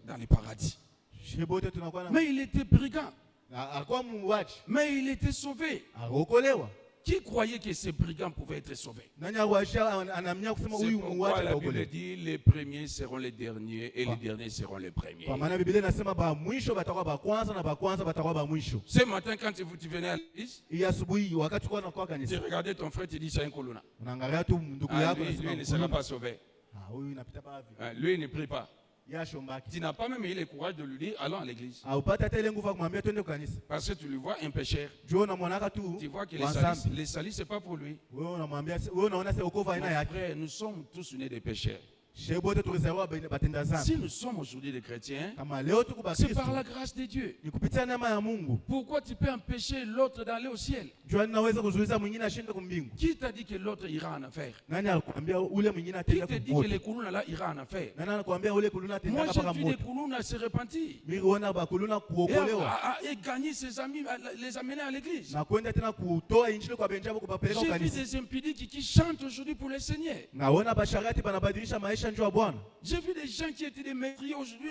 dans les paradis. Shebote tunakuwa na Mais il était brigand. alikuwa muuaji. Mais il était sauvé. Aokolewa. Qui croyait que ces brigands pouvaient être sauvés? Nani awasha anamnya kusema C'est huyu pourquoi muuaji la Bible ataokolewa. dit les premiers seront les derniers et les derniers seront les premiers. Kwa maana Biblia inasema ba mwisho batakuwa ba kwanza na ba kwanza batakuwa ba mwisho. Ce matin, quand tu venais à l'église, Hii asubuhi wakati kwa nakuwa tu kanisa. regardais ton frère, tu dis c'est un colonna. Unaangalia tu ndugu Ah, yako lui, anasema il ne sera pas sauvé. huyu inapita pavi. Ah, lui, il ne prie pas. Yasho mbaki. Tu n'as pas même eu le courage de lui dire allons à l'église. Haupata hata ile nguvu ya kumwambia twende kanisa. Parce que tu le vois un pécheur. Jua unamwonaka tu. Tu vois que wa les salis, ce n'est pas pour lui. Wewe unamwambia wewe unaona sasa wokovu Mon aina yake. frère, nous sommes tous nés des pécheurs. Shebote tulizewa batenda zambi. Si nous sommes aujourd'hui des chrétiens, Kama leo tuko ba c'est Kristo. par la grâce de Dieu. Ni kupitia neema ya Mungu. Pourquoi tu peux empêcher l'autre d'aller au ciel? Jua ninaweza kuzuiza mwingine ashinde kumbingu. Qui t'a dit que l'autre ira en enfer? Nani alikwambia ule mwingine Qui ataenda te dit que kumoto? les kuluna là ira en enfer? Nani anakuambia ule kuluna ataenda Moi, mpaka j'ai vu des moto? kuluna se repentir. Mimi huona ba kuluna kuokolewa. Et gagner ses amis, les amener à l'église. Na kwenda tena kutoa injili kwa benjabo kubapeleka J'ai vu kanisa. des impudiques qui chantent aujourd'hui pour le Seigneur. Naona basharati banabadilisha maisha njoo ya Bwana. J'ai vu des gens qui étaient des meurtriers aujourd'hui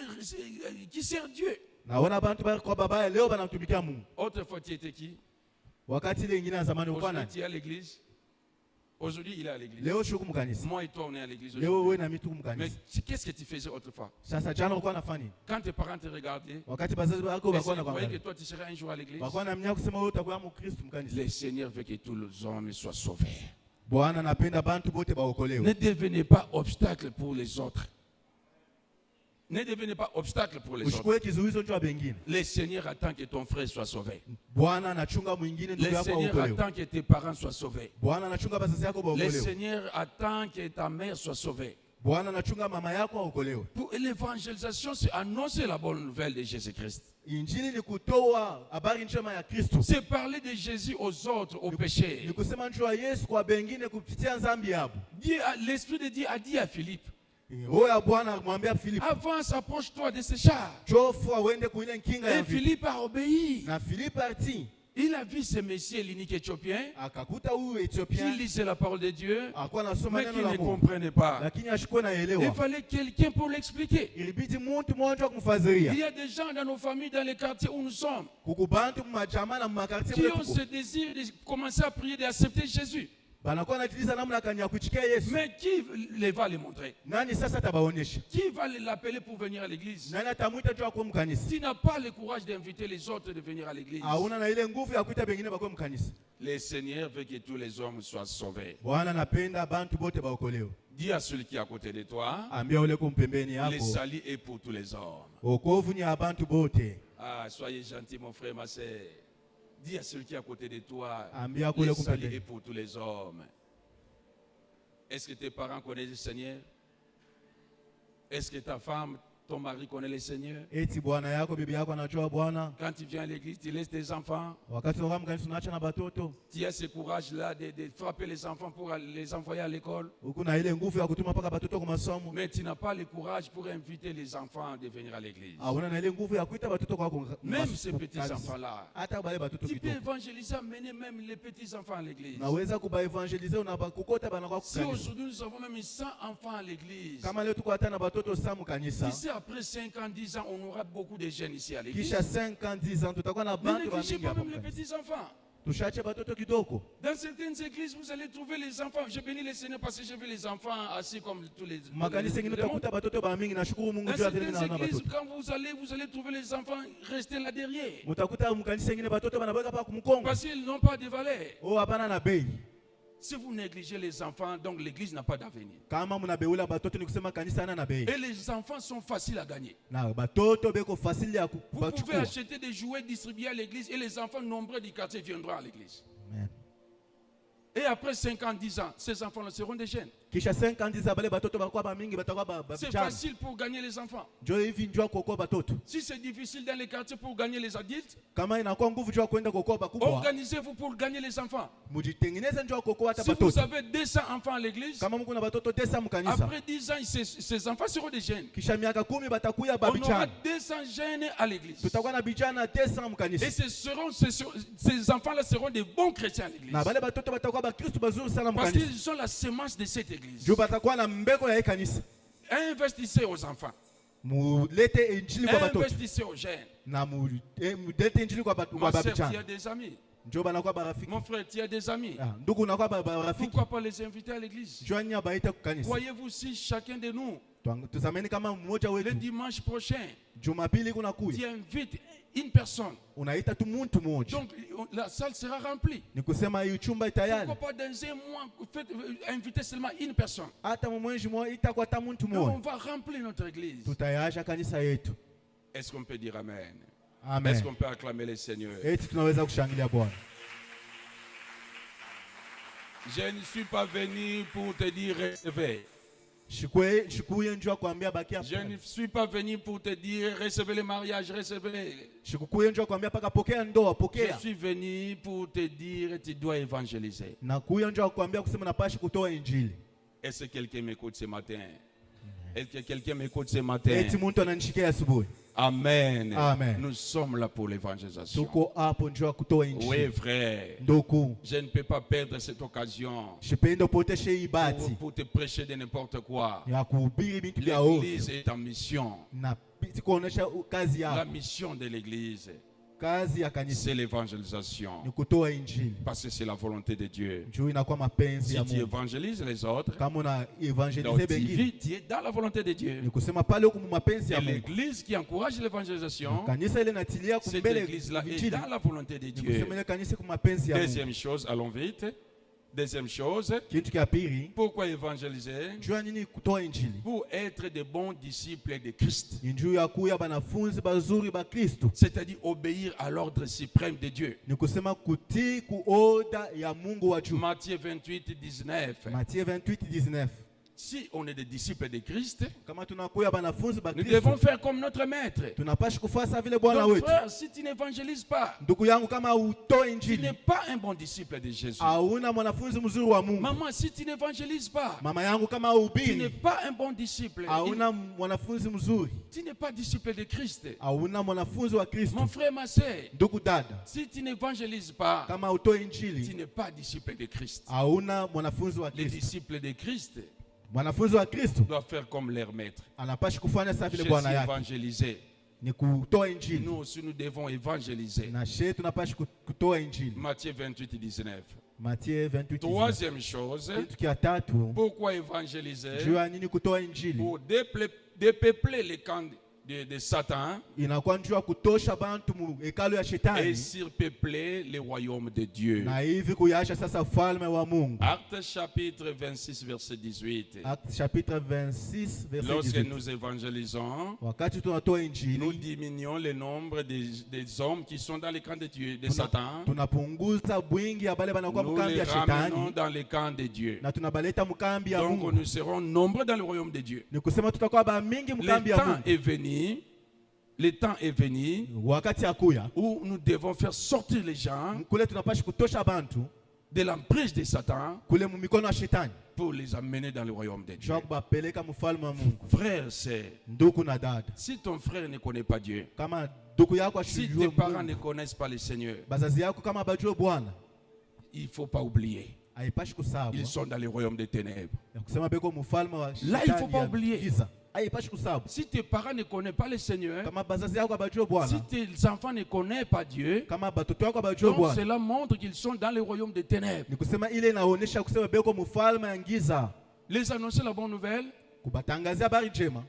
qui servent Dieu. Naona bantu bali kwa baba leo banamtumikia Mungu. Autrefois, tu étais qui? Wakati ile nyingine ya zamani ulikuwa Aujourd'hui, nani? tu es à l'église. Aujourd'hui, il est à l'église. Leo shuku mkanisa. Moi et toi, on est à l'église Leo aujourd'hui. wewe na mimi tuko Mais mkanisa. qu'est-ce que tu faisais autrefois? Sasa jana ulikuwa unafanya nini? Quand tes parents te regardaient, Wakati bazazi wako est-ce walikuwa qu'ils croyaient que wanakuangalia. toi, tu serais un jour à l'église? Walikuwa wanamnya kusema wewe utakuwa Mkristo mkanisa. Le Seigneur veut que tous les hommes soient sauvés. Bwana anapenda bantu bote baokolewe. Ne devenez pas obstacle pour les autres. Ne devenez pas obstacle pour les autres. Ushikwe kizuizo njoo ya bengine. Le Seigneur attend que ton frère soit sauvé. Bwana anachunga mwingine ndugu Le yako Seigneur aokolewe. attend que tes parents soient sauvés. Bwana anachunga bazazi yako Le baokolewe. Seigneur attend que ta mère soit sauvée. Bwana anachunga mama yako aokolewe. Pour l'évangélisation, c'est annoncer la bonne nouvelle de Jésus-Christ. Injili ni kutoa habari njema ya Kristo. C'est parler de Jésus aux autres, aux péchés. Ni kusema njoo ya Yesu kwa bengine kupitia dhambi yao. L'Esprit de Dieu a dit à Philippe, Roho ya Bwana akamwambia Filipo, avance, approche-toi de ce char. chofu uende kuile nkinga ya Et vita. Philippe a obéi. Na Filipo ati Il a vu ce monsieur, l'unique éthiopien, akakuta huyu qui Ethiopia lisait la parole de Dieu, alikuwa anasoma mais neno qui la ne Mungu comprenait pas. lakini ashikuwa Il naelewa. fallait quelqu'un pour l'expliquer. Ilibidi mtu mmoja Il kumfadhilia. y a des gens dans nos familles, dans les quartiers où nous sommes, Kukubantu mumajama na mumakartie qui mule ont tuko. ce désir de commencer à prier, d'accepter Jésus. Banakuwa najuliza namna kani ya kuchikia Yesu. Mais qui va les montrer? Nani sasa tabaonesha? Qui va l'appeler pour venir à l'église? Nani atamwita njoo kwa mkanisa? Tu n'as pas le courage d'inviter les autres de venir à l'église. Hauna na ile nguvu ya kuita bengine bakwe mkanisa. Le Seigneur veut que tous les hommes soient sauvés. Bwana anapenda bantu bote baokolewe. Dis à celui qui est à côté de toi, Ambia ule kumpembeni le yako. salut est pour tous les hommes. Wokovu ni ya bantu bote. Ah, soyez gentil, mon frère, ma sœur. Dis à celui qui est à côté de toi, Ambia kule le salut kumpembeni. est pour tous les hommes. Est-ce que tes parents connaissent le Seigneur? Est-ce que ta femme, ton mari connaît le Seigneur? Eti bwana yako bibi yako anajua Bwana. Quand tu viens à l'église, tu laisses tes enfants. Wakati unakaa mkanisa unaacha na batoto. Tu as ce courage-là de frapper les enfants pour les envoyer à l'école. Huko na ile nguvu ya kutuma paka batoto kwa masomo. Mais tu n'as pas le courage pour inviter les enfants de venir à l'église. Hauna na ile nguvu ya kuita batoto kwa Même ces petits-enfants-là. Hata bale batoto Tu peux kidogo. évangéliser, amener même les petits-enfants à l'église. Naweza kubaevangelize unabakukota bana kwa Si kukanisa. aujourd'hui nous avons même 100 enfants à l'église, Kama leo tuko hata na batoto 100 mkanisa. d'ici après 5 ans, 10 ans, on aura beaucoup de jeunes ici à l'église. Kisha 5 ans 10 ans tutakuwa na Ne bantu négligez bamingi pas hapa. même les petits-enfants. Tushache batoto kidogo. Dans certaines églises, vous allez trouver les enfants. Je bénis le Seigneur parce que j'ai vu les enfants assis comme tous les Makanisa ngine utakuta batoto bamingi nashukuru Mungu Dans juu ya vile certaines naona églises, batoto. quand vous allez trouver les enfants rester là derrière. Mutakuta mkanisa ngine batoto banabweka pa kumkongo. Parce qu'ils n'ont pas de valeur. Oh hapana na bei. Si vous négligez les enfants, donc l'église n'a pas d'avenir. Kama mnabeula batoto ni kusema kanisa hana na bei. Et les enfants sont faciles à gagner. Na batoto beko fasili ya Vous pouvez kubachukua. acheter des jouets distribués à l'église et les enfants nombreux du quartier viendront à l'église. Amen. Et après 5 ans, 10 ans, ces enfants-là seront des jeunes. kisha 50 bale batoto bakuwa bamingi batakuwa C'est babijana. facile pour gagner les enfants. Njo hivi njoo kuokoa batoto. Si c'est difficile dans les quartiers pour gagner les adultes, Kama inakuwa nguvu njoo kwenda kuokoa bakubwa, organisez-vous pour gagner les enfants. mujitengeneze njoo kuokoa hata Si vous batoto. avez 200 enfants à l'église, Kama mko na batoto 200 mkanisa, après 10 ans, ces enfants seront des jeunes. kisha miaka 10 batakuya On aura babijana. 200 jeunes à l'église. Tutakuwa na bijana 200 Et mkanisa. ces enfants-là seront des bons chrétiens à l'église. Na bale batoto batakuwa bakristo bazuri sana Parce mkanisa. qu'ils sont la semence de cette église. Juu batakuwa na mbeko ya hii kanisa. Investissez aux enfants. Mulete injili kwa batoto. Investissez aux jeunes. Na mulete injili kwa Ma sœur, tu babijana. as des amis. Njoo banakuwa barafiki. Mon frère, tu as des amis. Ndugu unakuwa barafiki. Pourquoi pas les inviter à l'église? Njoo anya baita kukanisa. Voyez-vous si chacun de nous, Tuzameni kama mmoja le wetu dimanche prochain, Jumapili kuna kuya. tu invites une personne. Unaita tu muntu mmoja. Donc la salle sera remplie. Ni kusema hii chumba tayari. Pourquoi pas dans un mois, inviter seulement une personne? Hata mwenji mmoja itakuwa hata muntu Et mmoja. on va remplir notre église. Tutayasha kanisa yetu. Est-ce qu'on peut dire Amen? Amen. Est-ce qu'on peut acclamer le Seigneur? Eti tunaweza kushangilia Bwana. Je ne suis pas venu pour te dire recevez. Shikuye njoo kuambia bakia. Je ne suis pas venu pour te dire recevez le mariage, recevez. Shikuye njoo kuambia paka pokea ndoa, Je pokea. suis venu pour te dire tu dois évangéliser. Na kuya njoo kuambia kusema napashi kutoa injili. Est-ce que quelqu'un m'écoute ce matin? Est-ce que quelqu'un m'écoute ce matin? Eti muntu ananishikia asubuhi. Amen. Amen. Nous sommes là pour l'évangélisation. Tuko hapo njoo kutoa Oui, injili. frère. Ndugu, Je ne peux pas perdre cette occasion shipendo poteshe hii bahati pour te prêcher de n'importe quoi. ya kuhubiri vitu vya ovyo L'église est en mission. na kuonesha kazi La yako. mission de l'église, Kazi ya kanisa c'est l'évangélisation. ni kutoa injili. Parce que c'est la volonté de Dieu. Juu inakuwa mapenzi Si ya tu Mungu. évangélises les autres, Kama una donc evangelize tu bengine, vis, tu es dans la volonté de Dieu. ni kusema pale huko mapenzi Et ya Mungu. l'église qui encourage l'évangélisation, Kanisa ile natilia cette kumbele église-là est injili. dans la volonté de Ni Dieu. kusema ile kanisa kwa mapenzi ya Mungu. Deuxième chose, allons vite. Deuxième chose, Kitu kia pili, pourquoi évangéliser? jua nini kutoa injili? Pour être de bons disciples de Christ. Ni juu ya kuya banafunzi bazuri ba Kristo. C'est-à-dire obéir à l'ordre suprême de Dieu. Ni kusema kutii kuoda ya Mungu wa juu. Matthieu 28, 19. Matthieu 28:19. Si on est des disciples de Christ, Kama tunakuya banafunzi ba nous Kristo, devons faire comme notre maître. tunapashi kufasa vile Bwana Donc wetu. frère, si tu n'évangélises pas, Ndugu yangu, kama utoi tu injili, n'es pas un bon disciple de Jésus. hauna mwanafunzi mzuri wa Mungu. Maman, si tu n'évangélises pas, Mama yangu, kama tu n'es uhubiri, pas un bon disciple. hauna mwanafunzi mzuri, Tu n'es pas disciple de Christ. hauna mwanafunzi wa Mon Kristo. frère, ma soeur, Ndugu dada, si tu n'évangélises pas, kama utoi tu injili, n'es pas disciple de Christ. hauna mwanafunzi wa Les Kristo. disciples de Christ Mwanafunzi wa Kristo doivent faire comme leur maître. anapashi kufanya sawa vile Jésus Bwana yake, évangélisait. ni kutoa injili, Nous aussi, nous devons évangéliser. na shehe tunapashi kutoa injili. Matthieu 28, 19. Matthieu 28:19. Troisième chose, Kitu kia tatu, pourquoi évangéliser? juu ya nini kutoa injili? Pour dépeupler les camps de Satan Inakuwa njuu ya kutosha bantu mu hekalu ya et shetani, surpeupler le royaume de Dieu. na hivi kuyasha sasa ufalme wa Mungu. Actes chapitre 26, verset 18. Actes chapitre 26 verset Lorsque 18. nous évangélisons, Wakati tunatoa nous injili, diminuons le nombre des hommes qui sont dans les camps de Dieu, de Satan. tunapunguza bwingi ya bale banakuwa Nous mkambi les ya ramenons shetani dans les camps de Dieu. na tunabaleta mkambi ya Donc Mungu. nous serons nombreux dans le royaume de Dieu. Ni kusema tutakuwa ba mingi Le mkambi ya temps Mungu. est venu, le temps est venu Wakati akuya où nous devons faire sortir les gens kule tunapashi kutosha bantu de l'emprise de Satan kule mu mikono ya shetani, pour les amener dans le royaume de Dieu. jua kubapeleka mfalme wa Mungu. Frère, c'est Ndugu na dada, si ton frère ne connaît pas Dieu, kama ndugu yako si ashijue tes parents ne Mungu, connaissent pas le Seigneur, bazazi yako kama bajue Bwana, il ne faut pas oublier. haipashi kusahau Ils sont dans le royaume des ténèbres. ya kusema beko mfalme wa Là, il faut shetani pas ya oublier. giza, haipashi kusahau. Si tes parents ne connaissent pas le Seigneur, Kama bazazi yako bajue si Bwana, tes enfants ne connaissent pas Dieu, kama batoto yako bajue donc Bwana, cela montre qu'ils sont dans le royaume des ténèbres. ni kusema ile inaonyesha kusema beko mfalme ya giza. Les annoncer la bonne nouvelle, Kubatangazia habari njema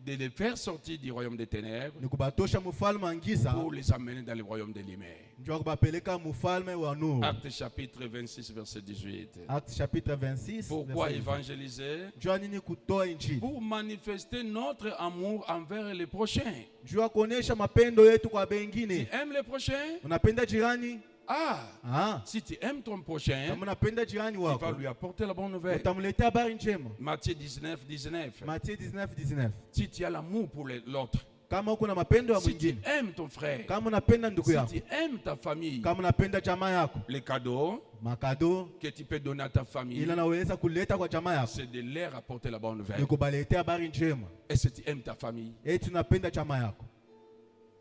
de les faire sortir du royaume des ténèbres ni kubatosha mfalme wa giza, pour les amener dans le royaume des lumières. ndio kubapeleka mfalme wa nuru. Acte chapitre 26, verset 18. Acte chapitre 26 Pourquoi verset 18. évangéliser? Jua nini kutoa injili? Pour manifester notre amour envers les prochains. Jua kuonesha mapendo yetu kwa Tu bengine. aimes les prochains? Unapenda jirani? Ah, si tu aimes ton prochain, kama unapenda jirani tu vas wako lui apporter la bonne nouvelle. utamletea habari njema. Matthieu 19, 19. Matthieu 19:19. Si tu as l'amour pour l'autre, Kama uko na mapendo ya si tu mwingine, aimes ton frère, kama unapenda ndugu si yako, tu aimes ta famille, kama unapenda jamaa yako, les cadeaux makado que tu peux donner à ta famille, ila naweza kuleta kwa jamaa yako c'est de leur apporter la bonne nouvelle. ni kubaletea habari njema. Et si tu aimes ta famille, Eti unapenda jamaa yako,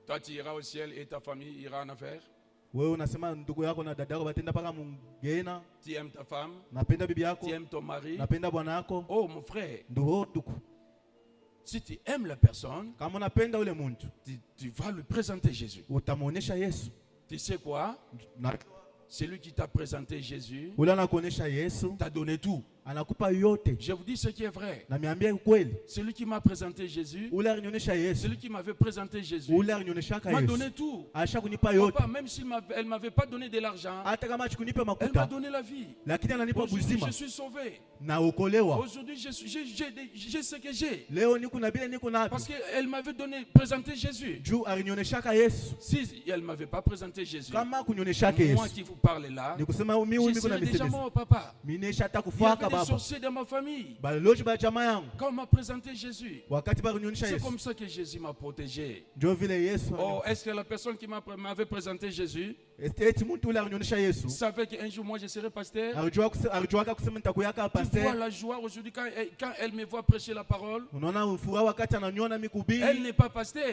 toi tu iras au ciel et ta famille ira en enfer. wewe unasema ndugu yako na dada yako batenda paka mungena. Tu aimes ta femme, Napenda bibi yako, tu aimes ton mari. napenda bwana yako, Oh mon frère, ndugu. si tu aimes la personne, Kama unapenda ule muntu, tu vas lui présenter Jésus. utamuonesha Yesu. Tu sais quoi? Na Celui qui t'a présenté Jésus ule anakuonesha Yesu, t'a donné tout. anakupa yote. Je vous dis ce qui est vrai. Na miambia ukweli, Celui qui m'a présenté Jésus, ule alinionyesha Yesu, celui qui m'avait présenté Jésus, ule alinionyeshaka m'a Yesu, donné tout. aisha kunipa yote. Papa, même si elle ne m'avait pas donné de l'argent, Hata kama achukunipa elle m'a makuta, donné la vie. lakini ananipa Aujourd'hui, buzima je suis sauvé. na okolewa. Aujourd'hui, j'ai ce que j'ai. Leo niko na bila niko na Parce qu'elle m'avait présenté Jésus. juu alinionyeshaka Yesu. Si elle ne m'avait pas présenté Jésus, Kama kunionyeshaka moi Yesu, qui vous parle là, ni kusema mimi je niko na serais déjà misedesi. mort, papa. Mimi hata Il y kufaka avait des baba. sorciers dans ma famille. Baloji ba jamaa yangu. Quand on m'a présenté Jésus, Wakati ba kunionyesha c'est Yesu, comme ça que Jésus m'a protégé. ndio vile Yesu. Oh, est-ce que la personne qui m'avait présenté Jésus Eti mtu ule alinionyesha Yesu, savait qu'un jour moi je serais pasteur? alijua kusema nitakuyaka Tu vois pasteur. la joie aujourd'hui quand elle me voit prêcher la parole. Unaona furaha wakati ananiona mimi Elle kuhubiri. n'est pas pasteur.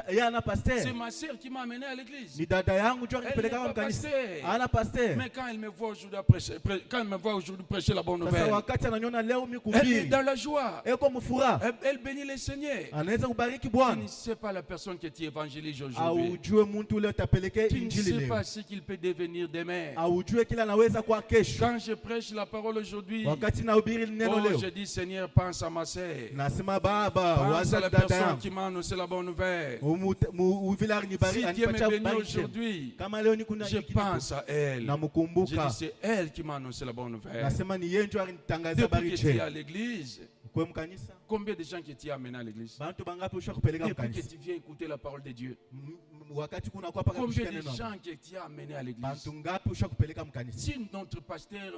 Yeye ana C'est pasteur. ma sœur qui m'a amené à l'église. Ni dada yangu ndio Elle akinipeleka n'est kwa pas kanisa. pasteur. Ana pasteur. Mais quand elle me voit aujourd'hui quand elle me voit aujourd'hui prêcher la bonne Sasa nouvelle, wakati ananiona leo mimi elle est kuhubiri, dans la joie. eko mfuraha. Elle bénit le Seigneur. Anaweza kubariki Tu Bwana. ne sais pas la personne que tu évangélises aujourd'hui. Aujue mtu ule utapelekea Tu ne injili sais leo. pas ce qu'il peut devenir demain. Aujue kila anaweza kwa kesho. Quand je prêche la parole aujourd'hui, Wakati nahubiri neno leo, je dis Seigneur, pense à ma sœur. nasema Baba, Pense à waza la dada personne yangu. qui m'a annoncé la bonne nouvelle. Uvila Si anibariki Dieu me anipatia bénit habari njema. aujourd'hui, Kama leo niko na je pense à elle. Je namkumbuka. dis c'est elle qui m'a annoncé la bonne nouvelle. Nasema ni yeye ndio alinitangazia habari Depuis que tu es njema. à l'église, Kwa mkanisa, combien de gens que tu as amenés à l'église? bantu bangapi usha kupeleka Depuis que mkanisa? tu viens écouter la parole de Dieu, Wakati kuna kwa paka combien kushika de neno. gens que tu as amenés à l'église? Bantu ngapi usha kupeleka mkanisa? Si notre pasteur,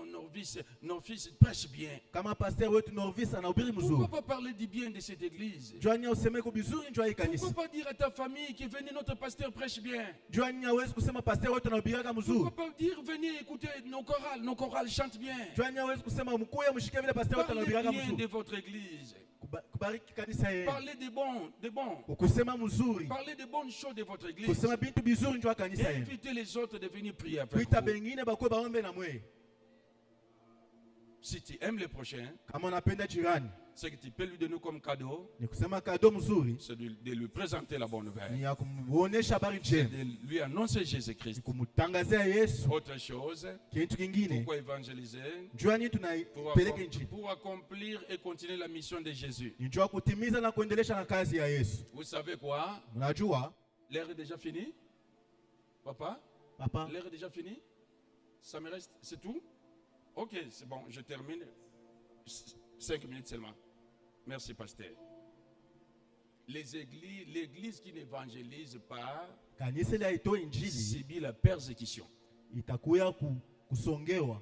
nos fils prêchent bien, Kama pastor wetu Norvis anahubiri pourquoi mzuri. pas parler du bien de cette église? Joania useme ko bizuri njoo hii kanisa. Pourquoi pas dire à ta famille que venez, notre pasteur prêche bien? Joania hawezi kusema pastor wetu anahubiraka mzuri. Pourquoi pas dire venez écouter nos chorales chantent bien? Joania hawezi kusema mkuu ya mshike vile pastor wetu Parlez anahubiraka bien de mzuri. votre église. Kubariki kanisa yeye. Parlez des bons. Kusema mzuri. Parlez des bonnes choses de votre église. Kusema bintu bizuri njoo kanisa yeye. Invitez les autres de venir prier avec Kuita vous. bengine bakwe baombe na mwe. Si tu aimes le prochain, Kama unapenda jirani, ce que tu peux lui donner comme cadeau, ni kusema kado mzuri, c'est de lui présenter la bonne nouvelle. ni ya kumuonesha habari C'est njema, de lui annoncer Jésus-Christ. kumtangazia Yesu. Autre chose, Kitu kingine, pourquoi évangéliser? njoo tunaipeleka injili. Pour accomplir et continuer la mission de Jésus. Njoo kutimiza na kuendelesha na kazi ya Yesu. Vous savez quoi? Unajua, L'heure est déjà finie? Papa? papa, L'heure est déjà finie? Ça me reste, c'est tout? Ok, c'est bon, je termine. 5 minutes seulement. Merci, pasteur. L'église qui n'évangélise pas kanisa ile haitoi injili subit la persécution. itakuya kusongewa.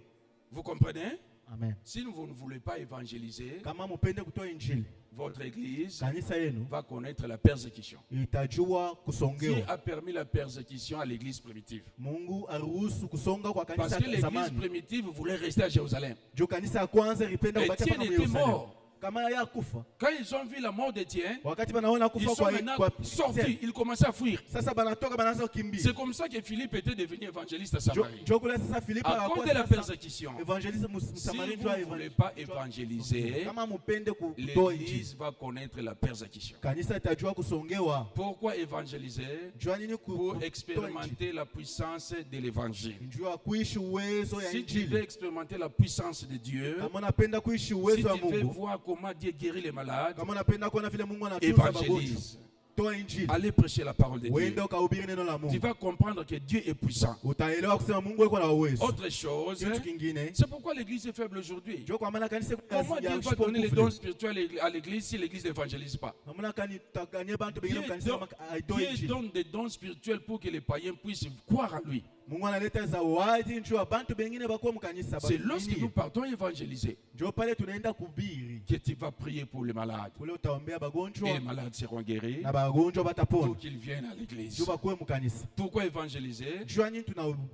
Vous comprenez? Amen. Si vous ne voulez pas évangéliser, Kama mupende kutoa injili, votre église kanisa yenu va connaître la persécution. itajua Dieu kusongewa. a permis la persécution à l'église primitive. Mungu aruhusu kusonga kwa Parce kanisa que ya l'église zamani. primitive voulait rester à Jérusalem. Juu kanisa ya kwanza ilipenda kubaki Etienne hapa était Yerusalemu. mort. Kama ya kufa, Quand ils ont vu la mort d'Étienne, wakati banaona ils kufa sont maintenant kwa sortis, ils commençaient à fuir. sasa banatoka banaanza kukimbia. C'est comme ça que Philippe était devenu évangéliste à Samarie. Njoo kule sasa Filipo À cause de la persécution. evangeliste Si Msamaria vous njoo ne voulez pas évangéliser, kama mupende kutoa injili, l'église va connaître la persécution. kanisa itajua kusongewa. Pourquoi évangéliser? Njoo nini Pour expérimenter la puissance de l'évangile. njoo kuishi uwezo ya Si tu veux injili. expérimenter la puissance de Dieu, Kama unapenda kuishi si uwezo wa tu veux Mungu, voir comment Dieu guérit les malades, kama unapenda kuona vile Mungu anatunza wagonjwa, évangélise. toa injili. Allez prêcher la parole de Dieu. Uende ukahubiri neno la Tu Mungu. vas comprendre que Dieu est puissant. Utaelewa kusema Mungu yuko na uwezo. Autre chose, Kitu kingine, c'est pourquoi l'église est faible aujourd'hui. njoo kwa maana kanisa Comment Dieu va donner les dons spirituels à l'église si l'église n'évangélise pas? Namna kani takanye bantu bengine Dieu kanisa kama haitoi Dieu injili. donne des dons spirituels pour que les païens puissent croire en lui. Mungu analeta zawadi njoo abantu bengine bakuwa mkanisa. C'est lorsque nous partons évangéliser Njoo pale tunaenda kubiri. que tu vas prier pour les malades. Kule utaombea Et bagonjwa les malades seront guéris na bagonjwa batapona. pour qu'ils viennent à l'église. Njoo bakuwe mkanisa. Pourquoi évangéliser? Njoo nini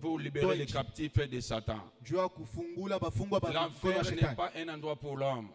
Pour libérer les captifs de Satan. Njoo kufungula bafungwa ba L'enfer n'est shetani. pas un endroit pour l'homme.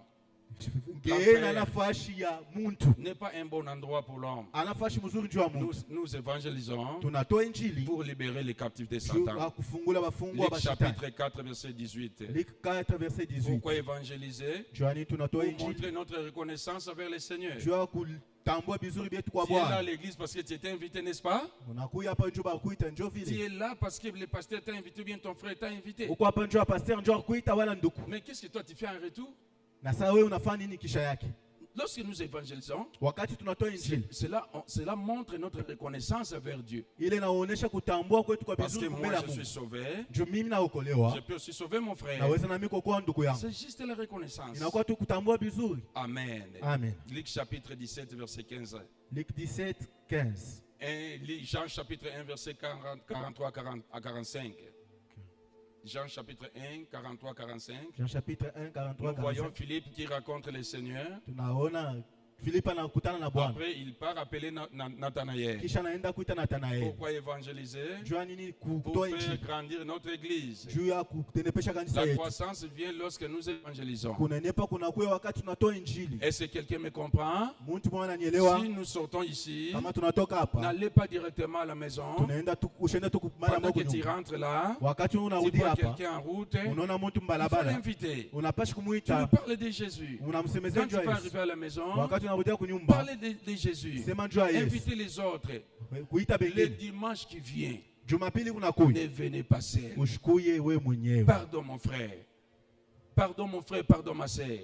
Ngena nafasi ya muntu. N'est pas un bon endroit pour l'homme. Anafasi mzuri njoo Nous, muntu. nous évangélisons Tunatoa injili pour libérer les captifs de njoo Satan. kufungula bafungwa ba Luc shetani. chapitre 4, verset 18. Luc 4 verset 18. Pourquoi évangéliser? Njoo nini tunatoa Pour injili. montrer notre reconnaissance envers le Seigneur. Njoo kutambua bizuri byetu kwa Tu es là à Bwana. l'église parce que tu étais invité, n'est-ce pas? Unakuya hapa njoo bakuita njoo Tu vile. es là parce que le pasteur t'a invité, ou bien ton frère t'a invité. Uko hapa njoo pastor njoo kuita wala nduku. Mais qu'est-ce que toi tu fais en retour? Na sasa wewe unafanya nini kisha yake? Lorsque nous évangélisons, Wakati tunatoa injili, cela montre notre reconnaissance envers Dieu. ile inaonyesha kutambua kwetu kwa Parce que bizuri moi mbele ya je Mungu. suis sauvé, Njoo mimi naokolewa. je peux aussi sauver mon frère. Naweza na mimi kuokoa ndugu yangu. C'est juste la reconnaissance. Inakuwa tu kutambua bizuri. Amen. Amen. Luc chapitre 17, verset 15. Luc 17, 15. Et Jean chapitre 1, verset 43 à 45. Jean chapitre 1, 43, 45. Jean chapitre 1, 43, Nous voyons 45. Philippe qui rencontre le Seigneur. Tunaona Filipa anakutana na Bwana. Après, il part appeler Nathanaël. Kisha anaenda kuita Nathanaeli. Pourquoi évangéliser? Jua nini Pour kutoa faire injili. grandir notre église. Juu ya kutenepesha kanisa La yetu. croissance vient lorsque nous évangélisons. Kunenepa kunakuwa wakati tunatoa injili. Est-ce que quelqu'un me comprend? Muntu mwana ananielewa. Si nous sortons ici, Kama tunatoka hapa, n'allez pas directement à la maison. tunaenda ushende tu mara Pendant moja que tu nyumba. rentres là, Wakati tu unarudi vois hapa, quelqu'un en route, unaona mtu il faut mbalabala, l'inviter. unapashi Tu lui kumuita, parles de Jésus. unamsemezea Quand tu njoo vas Yesu. arriver à la maison, Wakati unarudia kunyumba, parlez de Jésus. sema njoo Yesu. Invitez les autres. Kuita Le bengine. dimanche qui vient, Jumapili kunakuya. ne venez pas seul. Ushikuye we mwenyewe. Pardon mon frère. Pardon mon frère, pardon ma sœur.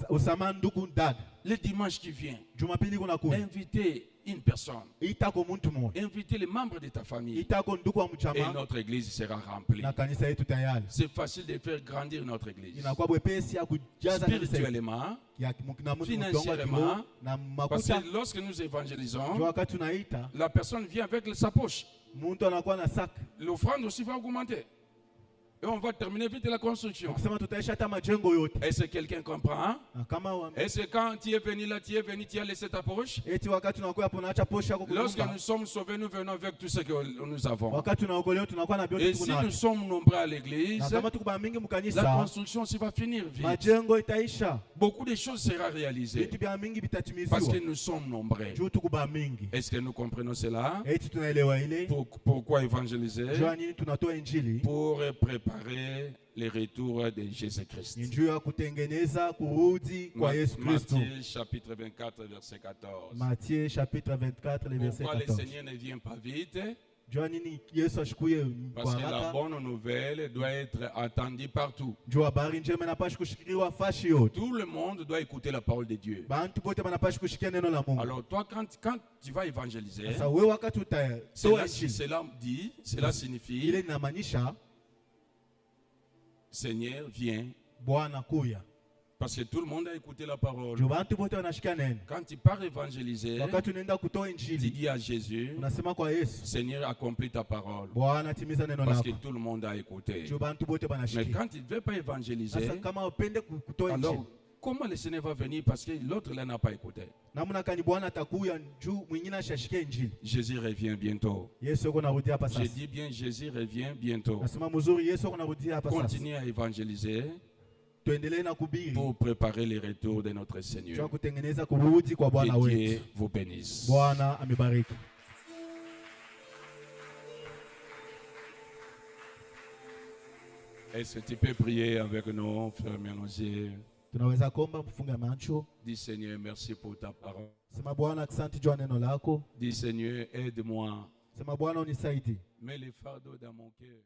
Usama ndugu dada. Le dimanche qui vient, Jumapili kunakuya. invitez une personne. Itako muntu mmoja. Invitez les membres de ta famille. Itako ndugu wa Et mchama notre église sera remplie. na kanisa yetu tayari. C'est facile de faire grandir notre église. Inakuwa bwepesi ya kujaza kanisa yetu. Spirituellement, Ya na mtu financièrement, na parce makuta. que lorsque nous Njoo évangélisons, wakati tunaita, la personne vient avec sa poche. muntu anakuwa na saka. L'offrande aussi va augmenter. Et on va terminer vite la construction. Ukisema tutaisha hata majengo yote. Est-ce que quelqu'un comprend? Na kama Est-ce que quand tu es venu là, tu es venu, tu as laissé ta poche? eti wakati tunakuwa hapo naacha posha yako Lorsque kunyumba. nous sommes sauvés, nous venons avec tout ce que nous avons. Wakati tunaokolewa tunakuwa na Et vyote si tuko nous sommes nombreux à l'église, na kama tuko mingi la mkanisa, construction aussi va finir vite. majengo itaisha. Beaucoup de choses seront réalisées Vitu vya mingi parce vitatimizwa. que nous sommes nombreux. Juu tuko mingi. Est-ce que nous comprenons cela? Eti tunaelewa ile. Pourquoi évangéliser? Jua nini tunatoa injili? Pour préparer le retour de Jésus-Christ. Ni njuu ya kutengeneza kurudi kwa Yesu Kristo. Matthieu chapitre 24, verset 14. Matthieu chapitre 24 le verset Pourquoi le 14. Seigneur ne vient pas vite? Jua nini Yesu ashikuye Parce que la haraka. bonne nouvelle doit être entendue partout. Juu habari njema inapaswa kushikiliwa fashi yote. Tout le monde doit écouter la parole de Dieu. Bantu bote banapaswa kushikia neno la Mungu. Alors toi, quand tu vas évangéliser, Sasa wewe wakati utatoa injili, cela signifie, ile inamaanisha Seigneur, viens. Bwana kuya. Parce que tout le monde a écouté la parole. Juu bantu bote wanashikia neno. Quand tu pars évangéliser, Wakati unaenda kutoa tu injili, dis à Jésus, unasema kwa Yesu, Seigneur, accomplis ta parole. Bwana timiza neno Parce lako. que tout le monde a écouté. Juu bantu bote Mais banashikia. quand il ne veut pas évangéliser, Sasa kama upende kutoa injili, alors comment le Seigneur va venir parce que l'autre là n'a pas écouté? namna kani Bwana atakuya juu mwingine ashashikia injili. Jésus revient bientôt. Yesu yuko narudia hapa Je sasa. dis bien, Jésus revient bientôt. Nasema mzuri, Yesu yuko narudia hapa sasa. Continuez à évangéliser Tuendelee na kubiri. pour préparer le retour de notre Juu Seigneur. kutengeneza kurudi kwa Bwana Que wetu. Dieu vous bénisse. Bwana amebariki. Est-ce que tu peux prier avec nous, fermez nos yeux. Tunaweza kuomba mfunga macho. Dis Seigneur, merci pour ta parole. Sema Bwana, asante juu ya neno lako. Dis Seigneur, aide-moi. Sema Bwana, unisaidie. Mets les fardeaux dans mon cœur.